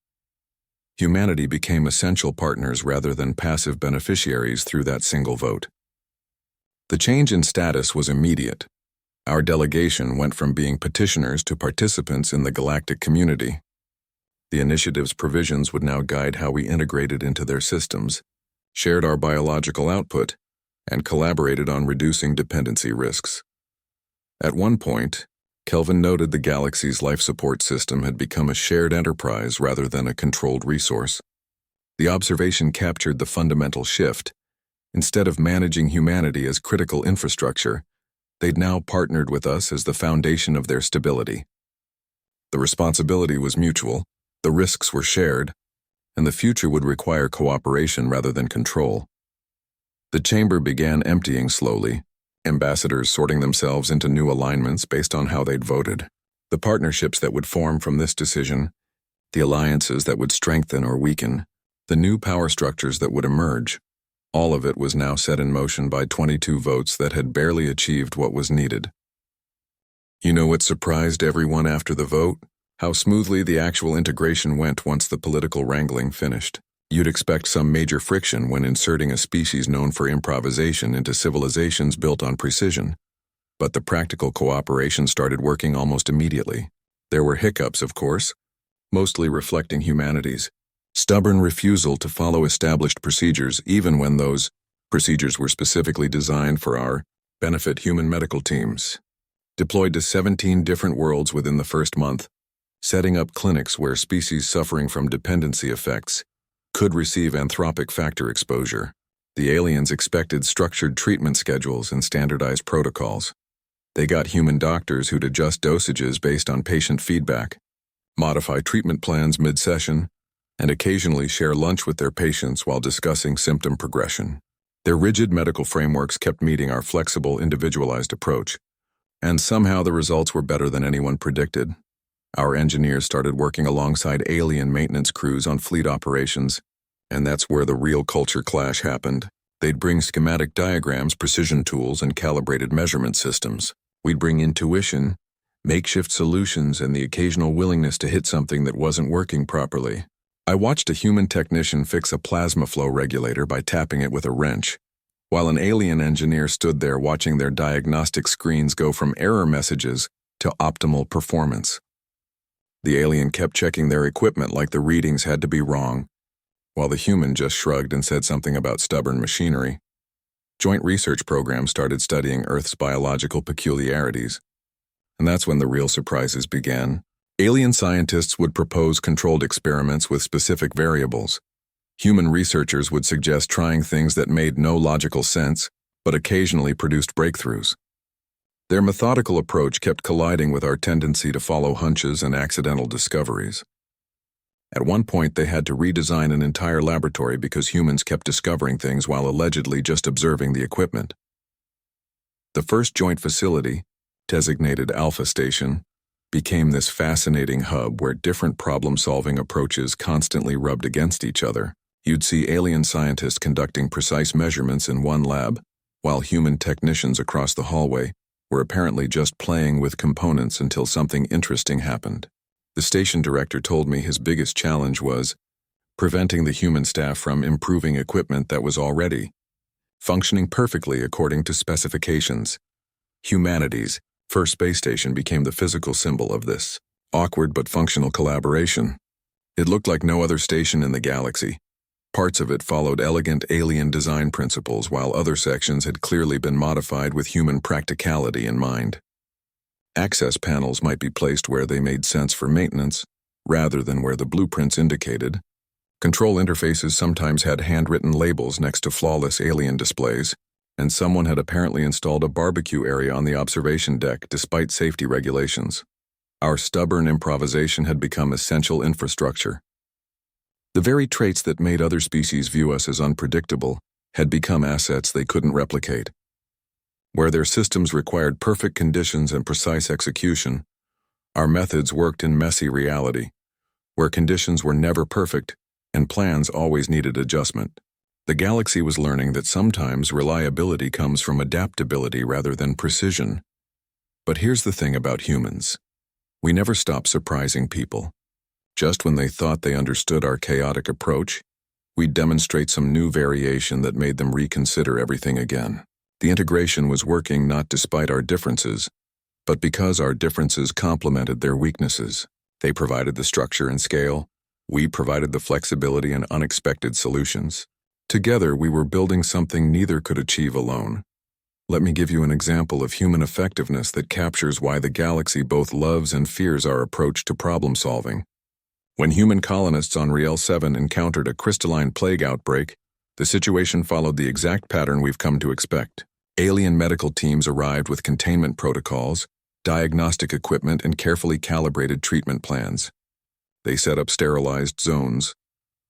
A: Humanity became essential partners rather than passive beneficiaries through that single vote. The change in status was immediate. Our delegation went from being petitioners to participants in the galactic community. The initiative's provisions would now guide how we integrated into their systems, shared our biological output, and collaborated on reducing dependency risks. At one point, Kelvin noted the galaxy's life support system had become a shared enterprise rather than a controlled resource. The observation captured the fundamental shift. Instead of managing humanity as critical infrastructure, they'd now partnered with us as the foundation of their stability. The responsibility was mutual, the risks were shared, and the future would require cooperation rather than control. The chamber began emptying slowly, ambassadors sorting themselves into new alignments based on how they'd voted. The partnerships that would form from this decision, the alliances that would strengthen or weaken, the new power structures that would emerge, all of it was now set in motion by 22 votes that had barely achieved what was needed. You know what surprised everyone after the vote? How smoothly the actual integration went once the political wrangling finished. You'd expect some major friction when inserting a species known for improvisation into civilizations built on precision. But the practical cooperation started working almost immediately. There were hiccups, of course, mostly reflecting humanity's stubborn refusal to follow established procedures even when those procedures were specifically designed for our benefit human medical teams. Deployed to 17 different worlds within the first month, setting up clinics where species suffering from dependency effects could receive anthropic factor exposure. The aliens expected structured treatment schedules and standardized protocols. They got human doctors who'd adjust dosages based on patient feedback, modify treatment plans mid-session, and occasionally share lunch with their patients while discussing symptom progression. Their rigid medical frameworks kept meeting our flexible, individualized approach, and somehow the results were better than anyone predicted. Our engineers started working alongside alien maintenance crews on fleet operations, and that's where the real culture clash happened. They'd bring schematic diagrams, precision tools, and calibrated measurement systems. We'd bring intuition, makeshift solutions, and the occasional willingness to hit something that wasn't working properly. I watched a human technician fix a plasma flow regulator by tapping it with a wrench, while an alien engineer stood there watching their diagnostic screens go from error messages to optimal performance. The alien kept checking their equipment like the readings had to be wrong, while the human just shrugged and said something about stubborn machinery. Joint research programs started studying Earth's biological peculiarities, and that's when the real surprises began. Alien scientists would propose controlled experiments with specific variables. Human researchers would suggest trying things that made no logical sense, but occasionally produced breakthroughs. Their methodical approach kept colliding with our tendency to follow hunches and accidental discoveries. At one point, they had to redesign an entire laboratory because humans kept discovering things while allegedly just observing the equipment. The first joint facility, designated Alpha Station, became this fascinating hub where different problem-solving approaches constantly rubbed against each other. You'd see alien scientists conducting precise measurements in one lab, while human technicians across the hallway were apparently just playing with components until something interesting happened. The station director told me his biggest challenge was preventing the human staff from improving equipment that was already functioning perfectly according to specifications. Humanity's first space station became the physical symbol of this awkward but functional collaboration. It looked like no other station in the galaxy. Parts of it followed elegant alien design principles, while other sections had clearly been modified with human practicality in mind. Access panels might be placed where they made sense for maintenance, rather than where the blueprints indicated. Control interfaces sometimes had handwritten labels next to flawless alien displays, and someone had apparently installed a barbecue area on the observation deck despite safety regulations. Our stubborn improvisation had become essential infrastructure. The very traits that made other species view us as unpredictable had become assets they couldn't replicate. Where their systems required perfect conditions and precise execution, our methods worked in messy reality, where conditions were never perfect and plans always needed adjustment. The galaxy was learning that sometimes reliability comes from adaptability rather than precision. But here's the thing about humans. We never stop surprising people. Just when they thought they understood our chaotic approach, we'd demonstrate some new variation that made them reconsider everything again. The integration was working not despite our differences, but because our differences complemented their weaknesses. They provided the structure and scale, we provided the flexibility and unexpected solutions. Together, we were building something neither could achieve alone. Let me give you an example of human effectiveness that captures why the galaxy both loves and fears our approach to problem solving. When human colonists on Riel 7 encountered a crystalline plague outbreak, the situation followed the exact pattern we've come to expect. Alien medical teams arrived with containment protocols, diagnostic equipment, and carefully calibrated treatment plans. They set up sterilized zones,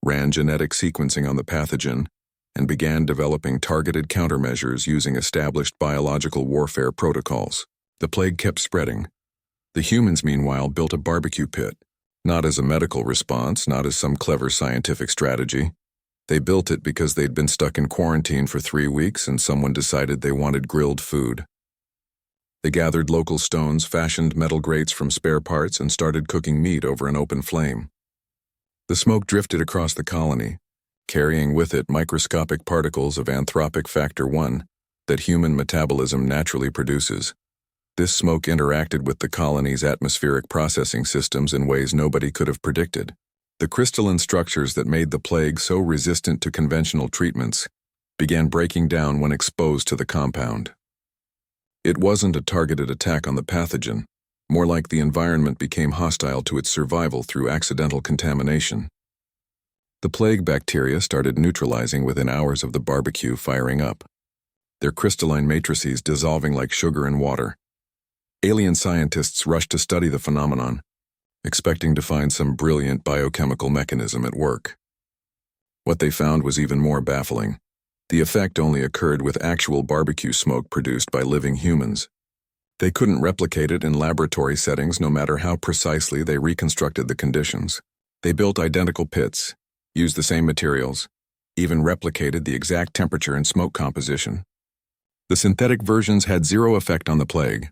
A: ran genetic sequencing on the pathogen, and began developing targeted countermeasures using established biological warfare protocols. The plague kept spreading. The humans, meanwhile, built a barbecue pit, not as a medical response, not as some clever scientific strategy. They built it because they'd been stuck in quarantine for 3 weeks and someone decided they wanted grilled food. They gathered local stones, fashioned metal grates from spare parts, and started cooking meat over an open flame. The smoke drifted across the colony, carrying with it microscopic particles of anthropic factor 1 that human metabolism naturally produces. This smoke interacted with the colony's atmospheric processing systems in ways nobody could have predicted. The crystalline structures that made the plague so resistant to conventional treatments began breaking down when exposed to the compound. It wasn't a targeted attack on the pathogen, more like the environment became hostile to its survival through accidental contamination. The plague bacteria started neutralizing within hours of the barbecue firing up, their crystalline matrices dissolving like sugar in water. Alien scientists rushed to study the phenomenon, expecting to find some brilliant biochemical mechanism at work. What they found was even more baffling. The effect only occurred with actual barbecue smoke produced by living humans. They couldn't replicate it in laboratory settings no matter how precisely they reconstructed the conditions. They built identical pits, used the same materials, even replicated the exact temperature and smoke composition. The synthetic versions had zero effect on the plague.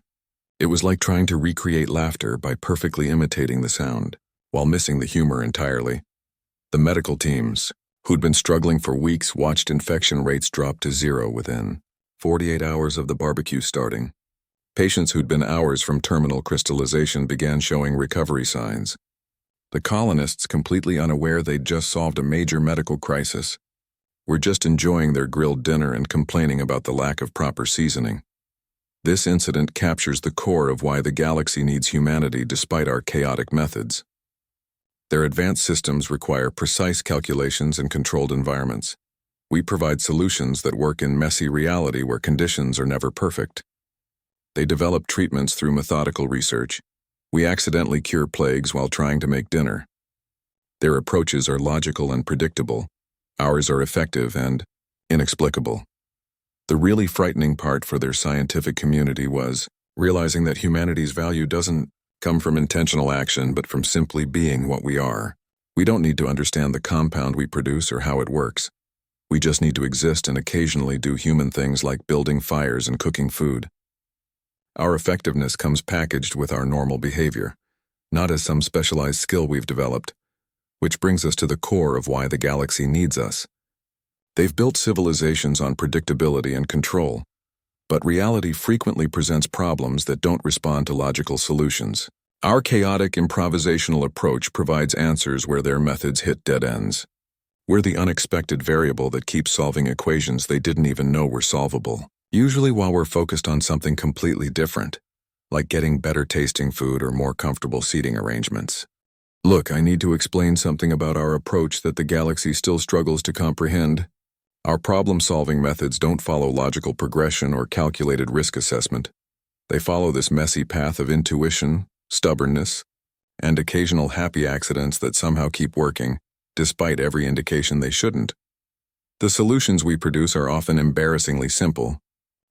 A: It was like trying to recreate laughter by perfectly imitating the sound, while missing the humor entirely. The medical teams, who'd been struggling for weeks, watched infection rates drop to zero within 48 hours of the barbecue starting. Patients who'd been hours from terminal crystallization began showing recovery signs. The colonists, completely unaware they'd just solved a major medical crisis, were just enjoying their grilled dinner and complaining about the lack of proper seasoning. This incident captures the core of why the galaxy needs humanity despite our chaotic methods. Their advanced systems require precise calculations and controlled environments. We provide solutions that work in messy reality where conditions are never perfect. They develop treatments through methodical research. We accidentally cure plagues while trying to make dinner. Their approaches are logical and predictable. Ours are effective and inexplicable. The really frightening part for their scientific community was realizing that humanity's value doesn't come from intentional action, but from simply being what we are. We don't need to understand the compound we produce or how it works. We just need to exist and occasionally do human things like building fires and cooking food. Our effectiveness comes packaged with our normal behavior, not as some specialized skill we've developed, which brings us to the core of why the galaxy needs us. They've built civilizations on predictability and control, but reality frequently presents problems that don't respond to logical solutions. Our chaotic improvisational approach provides answers where their methods hit dead ends. We're the unexpected variable that keeps solving equations they didn't even know were solvable, usually while we're focused on something completely different, like getting better tasting food or more comfortable seating arrangements. Look, I need to explain something about our approach that the galaxy still struggles to comprehend. Our problem-solving methods don't follow logical progression or calculated risk assessment. They follow this messy path of intuition, stubbornness, and occasional happy accidents that somehow keep working, despite every indication they shouldn't. The solutions we produce are often embarrassingly simple,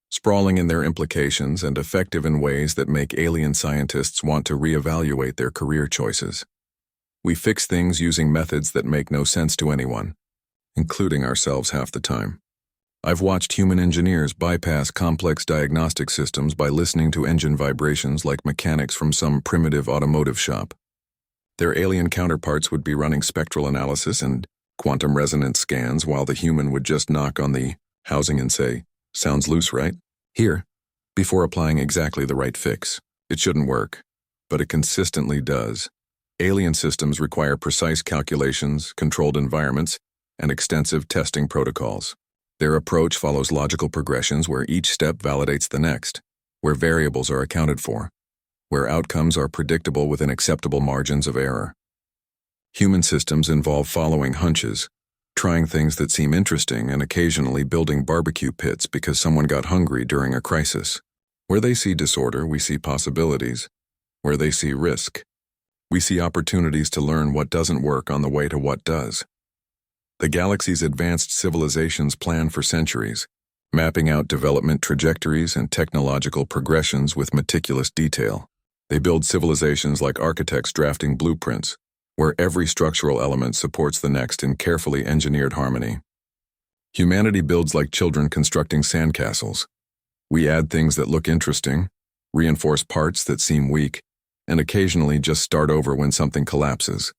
A: sprawling in their implications and effective in ways that make alien scientists want to reevaluate their career choices. We fix things using methods that make no sense to anyone, including ourselves half the time. I've watched human engineers bypass complex diagnostic systems by listening to engine vibrations like mechanics from some primitive automotive shop. Their alien counterparts would be running spectral analysis and quantum resonance scans while the human would just knock on the housing and say, "Sounds loose, right? Here," before applying exactly the right fix. It shouldn't work, but it consistently does. Alien systems require precise calculations, controlled environments, and extensive testing protocols. Their approach follows logical progressions where each step validates the next, where variables are accounted for, where outcomes are predictable within acceptable margins of error. Human systems involve following hunches, trying things that seem interesting, and occasionally building barbecue pits because someone got hungry during a crisis. Where they see disorder, we see possibilities. Where they see risk, we see opportunities to learn what doesn't work on the way to what does. The galaxy's advanced civilizations plan for centuries, mapping out development trajectories and technological progressions with meticulous detail. They build civilizations like architects drafting blueprints, where every structural element supports the next in carefully engineered harmony. Humanity builds like children constructing sandcastles. We add things that look interesting, reinforce parts that seem weak, and occasionally just start over when something collapses.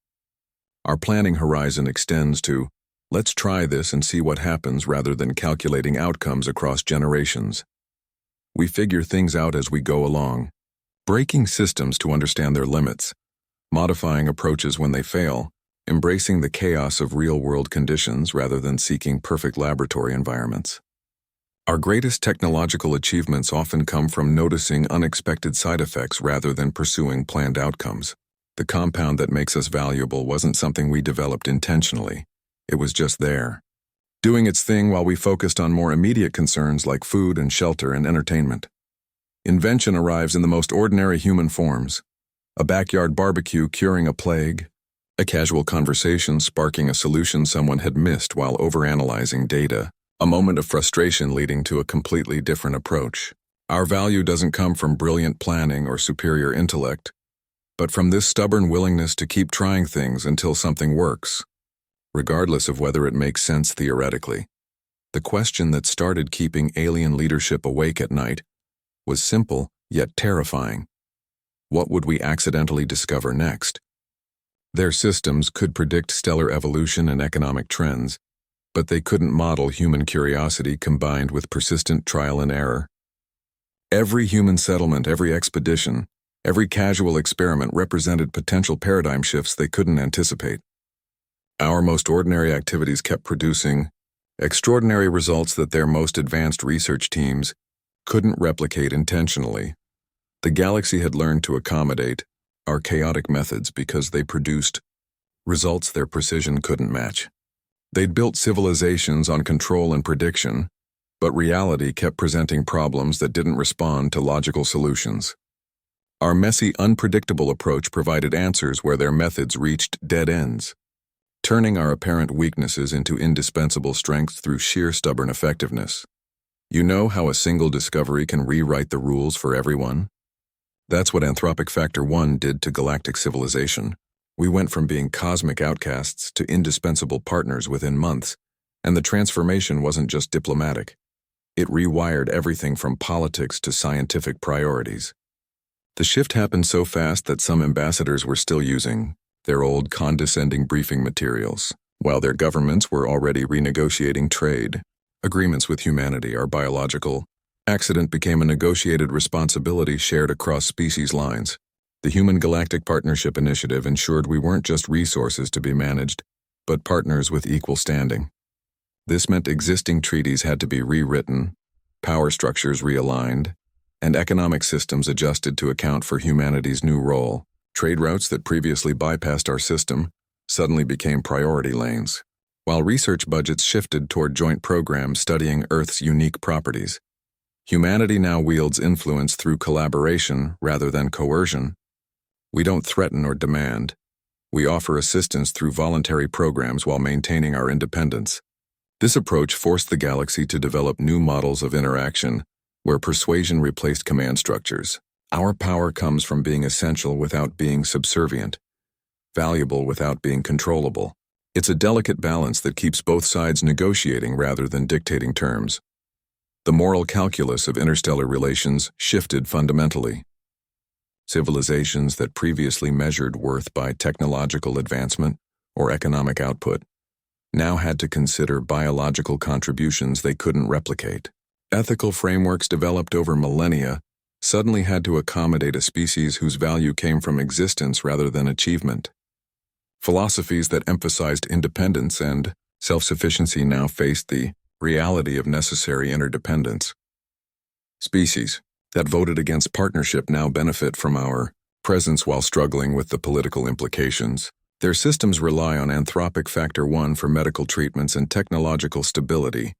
A: Our planning horizon extends to, "Let's try this and see what happens," rather than calculating outcomes across generations. We figure things out as we go along, breaking systems to understand their limits, modifying approaches when they fail, embracing the chaos of real-world conditions rather than seeking perfect laboratory environments. Our greatest technological achievements often come from noticing unexpected side effects rather than pursuing planned outcomes. The compound that makes us valuable wasn't something we developed intentionally. It was just there, doing its thing while we focused on more immediate concerns like food and shelter and entertainment. Invention arrives in the most ordinary human forms: a backyard barbecue curing a plague, a casual conversation sparking a solution someone had missed while overanalyzing data, a moment of frustration leading to a completely different approach. Our value doesn't come from brilliant planning or superior intellect, but from this stubborn willingness to keep trying things until something works, regardless of whether it makes sense theoretically. The question that started keeping alien leadership awake at night was simple yet terrifying. What would we accidentally discover next? Their systems could predict stellar evolution and economic trends, but they couldn't model human curiosity combined with persistent trial and error. Every human settlement, every expedition, every casual experiment represented potential paradigm shifts they couldn't anticipate. Our most ordinary activities kept producing extraordinary results that their most advanced research teams couldn't replicate intentionally. The galaxy had learned to accommodate our chaotic methods because they produced results their precision couldn't match. They'd built civilizations on control and prediction, but reality kept presenting problems that didn't respond to logical solutions. Our messy, unpredictable approach provided answers where their methods reached dead ends, turning our apparent weaknesses into indispensable strengths through sheer stubborn effectiveness. You know how a single discovery can rewrite the rules for everyone? That's what Anthropic Factor 1 did to galactic civilization. We went from being cosmic outcasts to indispensable partners within months, And the transformation wasn't just diplomatic. It rewired everything from politics to scientific priorities. The shift happened so fast that some ambassadors were still using their old condescending briefing materials, while their governments were already renegotiating trade agreements with humanity. Our biological accident became a negotiated responsibility shared across species lines. The Human Galactic Partnership Initiative ensured we weren't just resources to be managed, but partners with equal standing. This meant existing treaties had to be rewritten, power structures realigned, and economic systems adjusted to account for humanity's new role. Trade routes that previously bypassed our system suddenly became priority lanes, while research budgets shifted toward joint programs studying Earth's unique properties. Humanity now wields influence through collaboration rather than coercion. We don't threaten or demand. We offer assistance through voluntary programs while maintaining our independence. This approach forced the galaxy to develop new models of interaction, where persuasion replaced command structures. Our power comes from being essential without being subservient, valuable without being controllable. It's a delicate balance that keeps both sides negotiating rather than dictating terms. The moral calculus of interstellar relations shifted fundamentally. Civilizations that previously measured worth by technological advancement or economic output now had to consider biological contributions they couldn't replicate. Ethical frameworks developed over millennia suddenly had to accommodate a species whose value came from existence rather than achievement. Philosophies that emphasized independence and self-sufficiency now faced the reality of necessary interdependence. Species that voted against partnership now benefit from our presence while struggling with the political implications. Their systems rely on anthropic factor 1 for medical treatments and technological stability,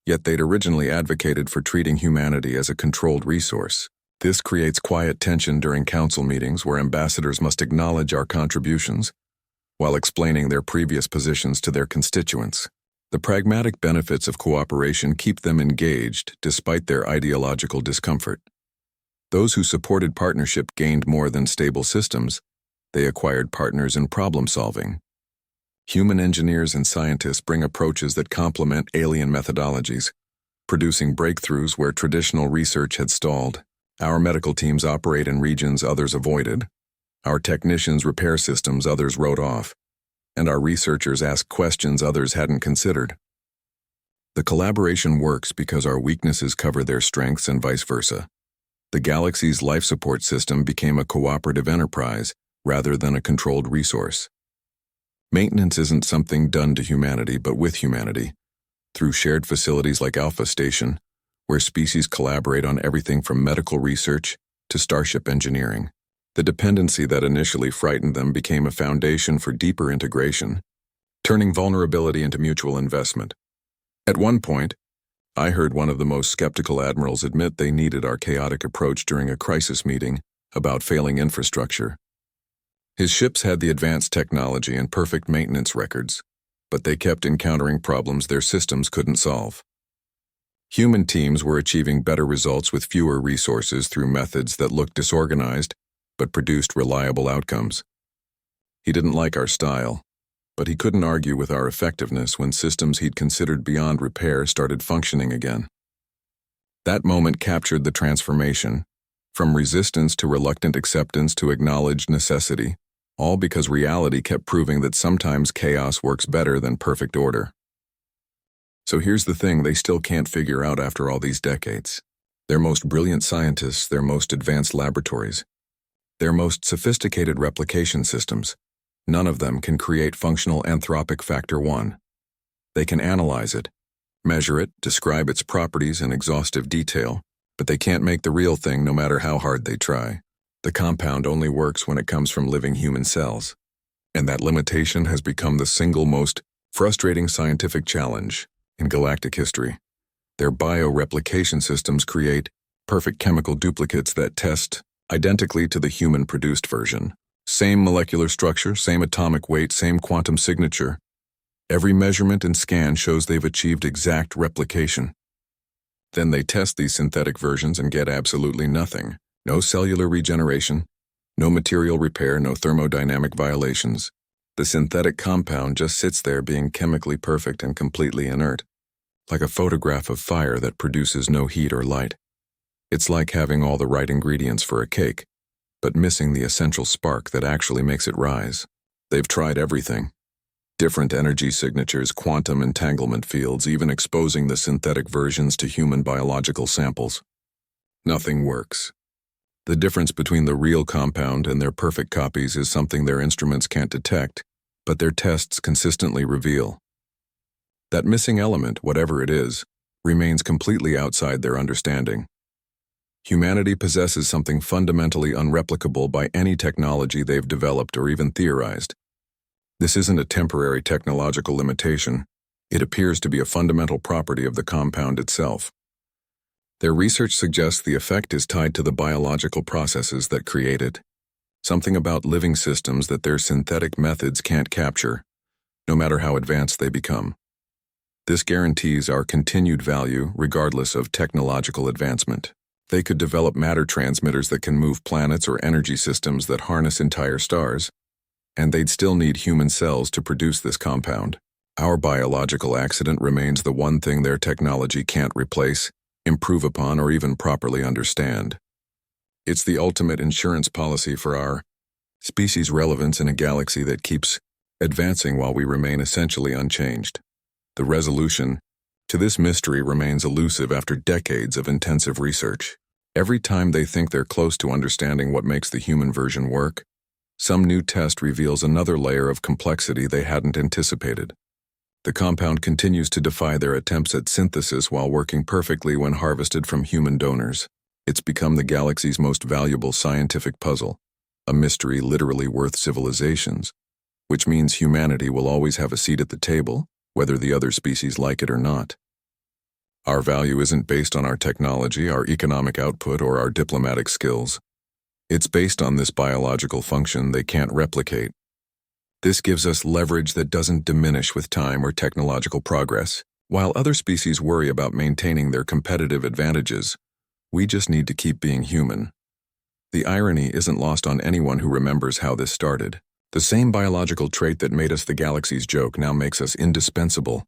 A: yet they'd originally advocated for treating humanity as a controlled resource. This creates quiet tension during council meetings where ambassadors must acknowledge our contributions while explaining their previous positions to their constituents. The pragmatic benefits of cooperation keep them engaged despite their ideological discomfort. Those who supported partnership gained more than stable systems. They acquired partners in problem-solving. Human engineers and scientists bring approaches that complement alien methodologies, producing breakthroughs where traditional research had stalled. Our medical teams operate in regions others avoided. Our technicians repair systems others wrote off. And our researchers ask questions others hadn't considered. The collaboration works because our weaknesses cover their strengths and vice versa. The galaxy's life support system became a cooperative enterprise rather than a controlled resource. Maintenance isn't something done to humanity but with humanity, through shared facilities like Alpha Station, where species collaborate on everything from medical research to starship engineering. The dependency that initially frightened them became a foundation for deeper integration, turning vulnerability into mutual investment. At one point, I heard one of the most skeptical admirals admit they needed our chaotic approach during a crisis meeting about failing infrastructure. His ships had the advanced technology and perfect maintenance records, but they kept encountering problems their systems couldn't solve. Human teams were achieving better results with fewer resources through methods that looked disorganized but produced reliable outcomes. He didn't like our style, but he couldn't argue with our effectiveness when systems he'd considered beyond repair started functioning again. That moment captured the transformation, from resistance to reluctant acceptance to acknowledged necessity, all because reality kept proving that sometimes chaos works better than perfect order. So here's the thing they still can't figure out after all these decades. Their most brilliant scientists, their most advanced laboratories, their most sophisticated replication systems, none of them can create functional anthropic factor 1. They can analyze it, measure it, describe its properties in exhaustive detail, but they can't make the real thing no matter how hard they try. The compound only works when it comes from living human cells, and that limitation has become the single most frustrating scientific challenge in galactic history. Their bioreplication systems create perfect chemical duplicates that test identically to the human-produced version. Same molecular structure, same atomic weight, same quantum signature. Every measurement and scan shows they've achieved exact replication. Then they test these synthetic versions and get absolutely nothing. No cellular regeneration, no material repair, no thermodynamic violations. The synthetic compound just sits there being chemically perfect and completely inert, like a photograph of fire that produces no heat or light. It's like having all the right ingredients for a cake, but missing the essential spark that actually makes it rise. They've tried everything. Different energy signatures, quantum entanglement fields, even exposing the synthetic versions to human biological samples. Nothing works. The difference between the real compound and their perfect copies is something their instruments can't detect, but their tests consistently reveal. That missing element, whatever it is, remains completely outside their understanding. Humanity possesses something fundamentally unreplicable by any technology they've developed or even theorized. This isn't a temporary technological limitation. It appears to be a fundamental property of the compound itself. Their research suggests the effect is tied to the biological processes that create it. Something about living systems that their synthetic methods can't capture, no matter how advanced they become. This guarantees our continued value regardless of technological advancement. They could develop matter transmitters that can move planets or energy systems that harness entire stars, and they'd still need human cells to produce this compound. Our biological accident remains the one thing their technology can't replace, improve upon, or even properly understand. It's the ultimate insurance policy for our species' relevance in a galaxy that keeps advancing while we remain essentially unchanged. The resolution to this mystery remains elusive after decades of intensive research. Every time they think they're close to understanding what makes the human version work, some new test reveals another layer of complexity they hadn't anticipated. The compound continues to defy their attempts at synthesis while working perfectly when harvested from human donors. It's become the galaxy's most valuable scientific puzzle, a mystery literally worth civilizations, which means humanity will always have a seat at the table, whether the other species like it or not. Our value isn't based on our technology, our economic output, or our diplomatic skills. It's based on this biological function they can't replicate. This gives us leverage that doesn't diminish with time or technological progress. While other species worry about maintaining their competitive advantages, we just need to keep being human. The irony isn't lost on anyone who remembers how this started. The same biological trait that made us the galaxy's joke now makes us indispensable,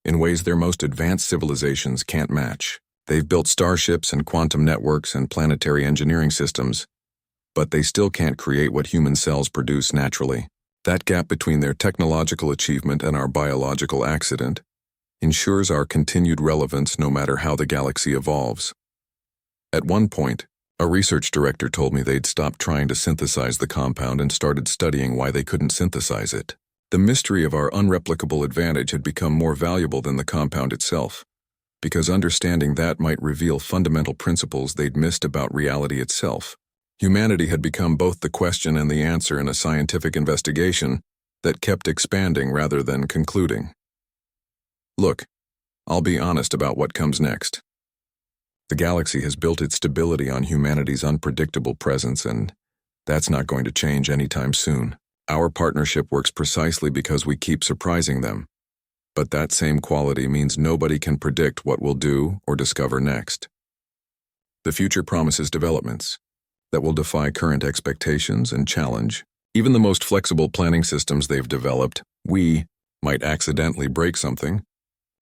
A: in ways their most advanced civilizations can't match. They've built starships and quantum networks and planetary engineering systems, but they still can't create what human cells produce naturally. That gap between their technological achievement and our biological accident ensures our continued relevance no matter how the galaxy evolves. At one point, a research director told me they'd stopped trying to synthesize the compound and started studying why they couldn't synthesize it. The mystery of our unreplicable advantage had become more valuable than the compound itself, because understanding that might reveal fundamental principles they'd missed about reality itself. Humanity had become both the question and the answer in a scientific investigation that kept expanding rather than concluding. Look, I'll be honest about what comes next. The galaxy has built its stability on humanity's unpredictable presence, and that's not going to change anytime soon. Our partnership works precisely because we keep surprising them. But that same quality means nobody can predict what we'll do or discover next. The future promises developments that will defy current expectations and challenge even the most flexible planning systems they've developed. We might accidentally break something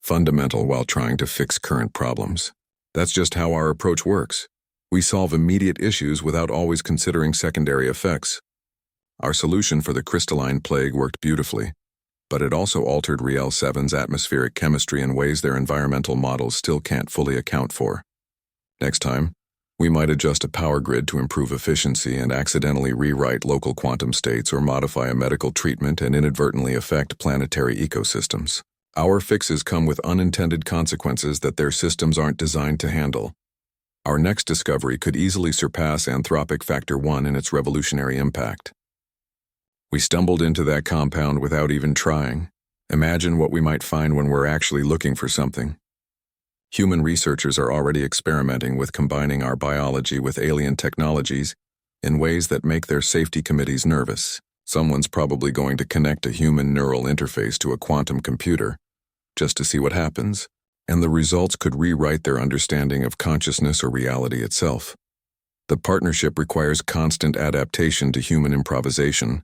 A: fundamental while trying to fix current problems. That's just how our approach works. We solve immediate issues without always considering secondary effects. Our solution for the crystalline plague worked beautifully, but it also altered Riel 7's atmospheric chemistry in ways their environmental models still can't fully account for. Next time, we might adjust a power grid to improve efficiency and accidentally rewrite local quantum states or modify a medical treatment and inadvertently affect planetary ecosystems. Our fixes come with unintended consequences that their systems aren't designed to handle. Our next discovery could easily surpass Anthropic Factor 1 in its revolutionary impact. We stumbled into that compound without even trying. Imagine what we might find when we're actually looking for something. Human researchers are already experimenting with combining our biology with alien technologies in ways that make their safety committees nervous. Someone's probably going to connect a human neural interface to a quantum computer just to see what happens, and the results could rewrite their understanding of consciousness or reality itself. The partnership requires constant adaptation to human improvisation,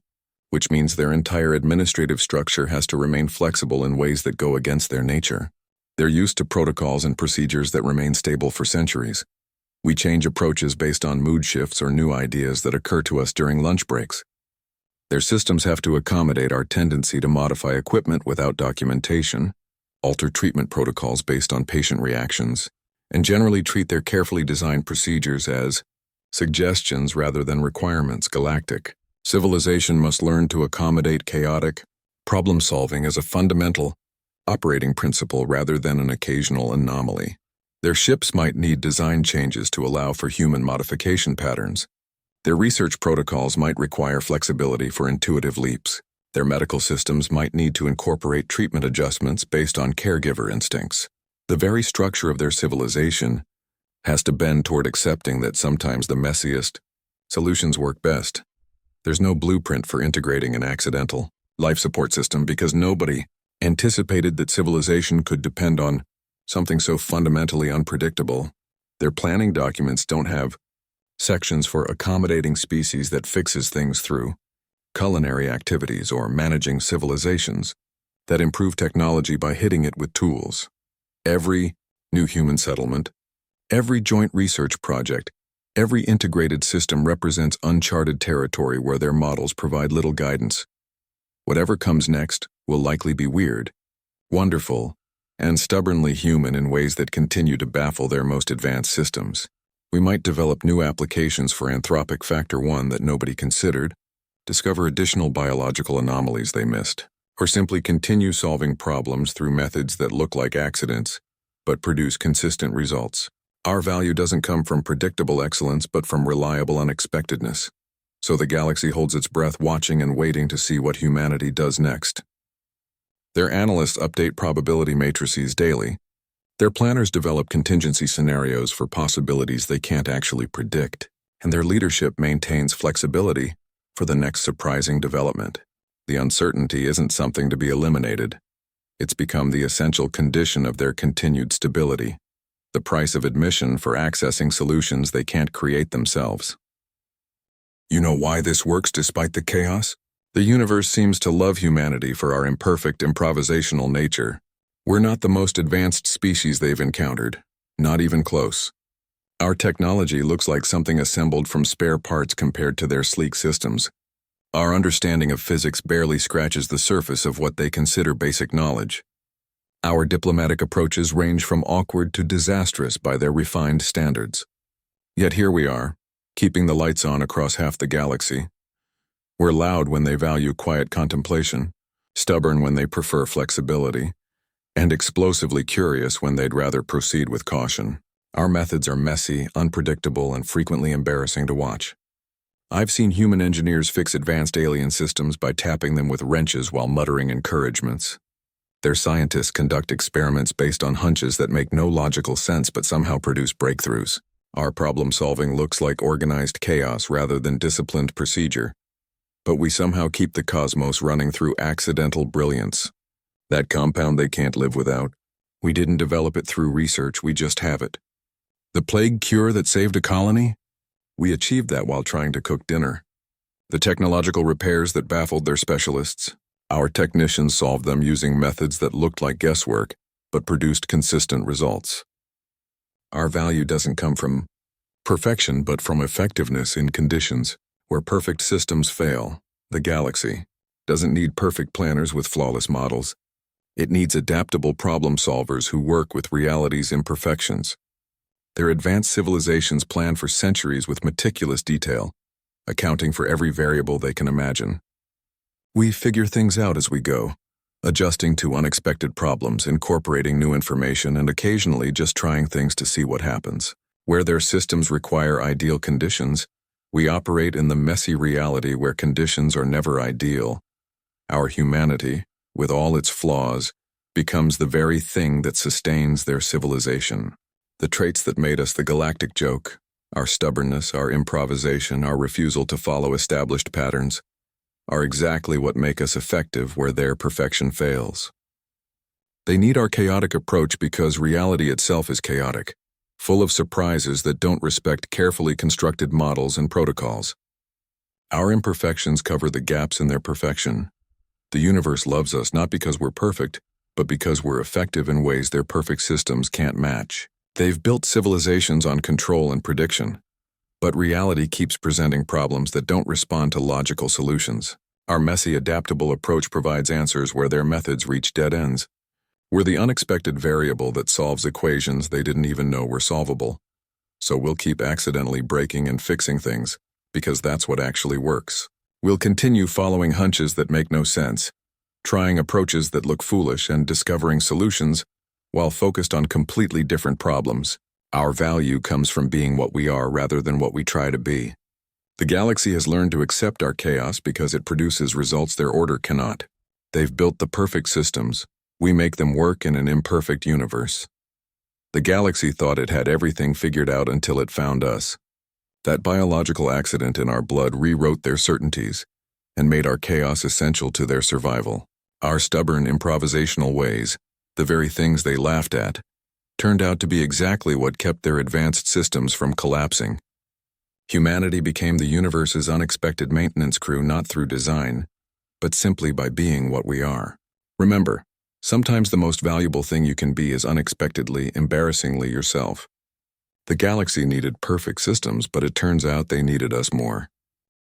A: which means their entire administrative structure has to remain flexible in ways that go against their nature. They're used to protocols and procedures that remain stable for centuries. We change approaches based on mood shifts or new ideas that occur to us during lunch breaks. Their systems have to accommodate our tendency to modify equipment without documentation, alter treatment protocols based on patient reactions, and generally treat their carefully designed procedures as suggestions rather than requirements. Galactic civilization must learn to accommodate chaotic problem-solving as a fundamental operating principle rather than an occasional anomaly. Their ships might need design changes to allow for human modification patterns. Their research protocols might require flexibility for intuitive leaps. Their medical systems might need to incorporate treatment adjustments based on caregiver instincts. The very structure of their civilization has to bend toward accepting that sometimes the messiest solutions work best. There's no blueprint for integrating an accidental life support system because nobody anticipated that civilization could depend on something so fundamentally unpredictable. Their planning documents don't have sections for accommodating species that fixes things through culinary activities or managing civilizations that improve technology by hitting it with tools. Every new human settlement, every joint research project, every integrated system represents uncharted territory where their models provide little guidance. Whatever comes next will likely be weird, wonderful, and stubbornly human in ways that continue to baffle their most advanced systems. We might develop new applications for anthropic factor 1 that nobody considered, discover additional biological anomalies they missed, or simply continue solving problems through methods that look like accidents but produce consistent results. Our value doesn't come from predictable excellence but from reliable unexpectedness. So the galaxy holds its breath watching and waiting to see what humanity does next. Their analysts update probability matrices daily. Their planners develop contingency scenarios for possibilities they can't actually predict, and their leadership maintains flexibility for the next surprising development. The uncertainty isn't something to be eliminated. It's become the essential condition of their continued stability, the price of admission for accessing solutions they can't create themselves. You know why this works despite the chaos? The universe seems to love humanity for our imperfect improvisational nature. We're not the most advanced species they've encountered, not even close. Our technology looks like something assembled from spare parts compared to their sleek systems. Our understanding of physics barely scratches the surface of what they consider basic knowledge. Our diplomatic approaches range from awkward to disastrous by their refined standards. Yet here we are, keeping the lights on across half the galaxy. We're loud when they value quiet contemplation, stubborn when they prefer flexibility, and explosively curious when they'd rather proceed with caution. Our methods are messy, unpredictable, and frequently embarrassing to watch. I've seen human engineers fix advanced alien systems by tapping them with wrenches while muttering encouragements. Their scientists conduct experiments based on hunches that make no logical sense but somehow produce breakthroughs. Our problem-solving looks like organized chaos rather than disciplined procedure. But we somehow keep the cosmos running through accidental brilliance. That compound they can't live without. We didn't develop it through research, we just have it. The plague cure that saved a colony? We achieved that while trying to cook dinner. The technological repairs that baffled their specialists? Our technicians solved them using methods that looked like guesswork, but produced consistent results. Our value doesn't come from perfection, but from effectiveness in conditions where perfect systems fail. The galaxy doesn't need perfect planners with flawless models. It needs adaptable problem solvers who work with reality's imperfections. Their advanced civilizations plan for centuries with meticulous detail, accounting for every variable they can imagine. We figure things out as we go, adjusting to unexpected problems, incorporating new information, and occasionally just trying things to see what happens. Where their systems require ideal conditions, we operate in the messy reality where conditions are never ideal. Our humanity, with all its flaws, becomes the very thing that sustains their civilization. The traits that made us the galactic joke, our stubbornness, our improvisation, our refusal to follow established patterns, are exactly what make us effective where their perfection fails. They need our chaotic approach because reality itself is chaotic, full of surprises that don't respect carefully constructed models and protocols. Our imperfections cover the gaps in their perfection. The universe loves us not because we're perfect, but because we're effective in ways their perfect systems can't match. They've built civilizations on control and prediction, but reality keeps presenting problems that don't respond to logical solutions. Our messy, adaptable approach provides answers where their methods reach dead ends. We're the unexpected variable that solves equations they didn't even know were solvable. So we'll keep accidentally breaking and fixing things, because that's what actually works. We'll continue following hunches that make no sense, trying approaches that look foolish and discovering solutions while focused on completely different problems. Our value comes from being what we are rather than what we try to be. The galaxy has learned to accept our chaos because it produces results their order cannot. They've built the perfect systems. We make them work in an imperfect universe. The galaxy thought it had everything figured out until it found us. That biological accident in our blood rewrote their certainties and made our chaos essential to their survival. Our stubborn, improvisational ways, the very things they laughed at, turned out to be exactly what kept their advanced systems from collapsing. Humanity became the universe's unexpected maintenance crew not through design, but simply by being what we are. Remember, sometimes the most valuable thing you can be is unexpectedly, embarrassingly yourself. The galaxy needed perfect systems, but it turns out they needed us more.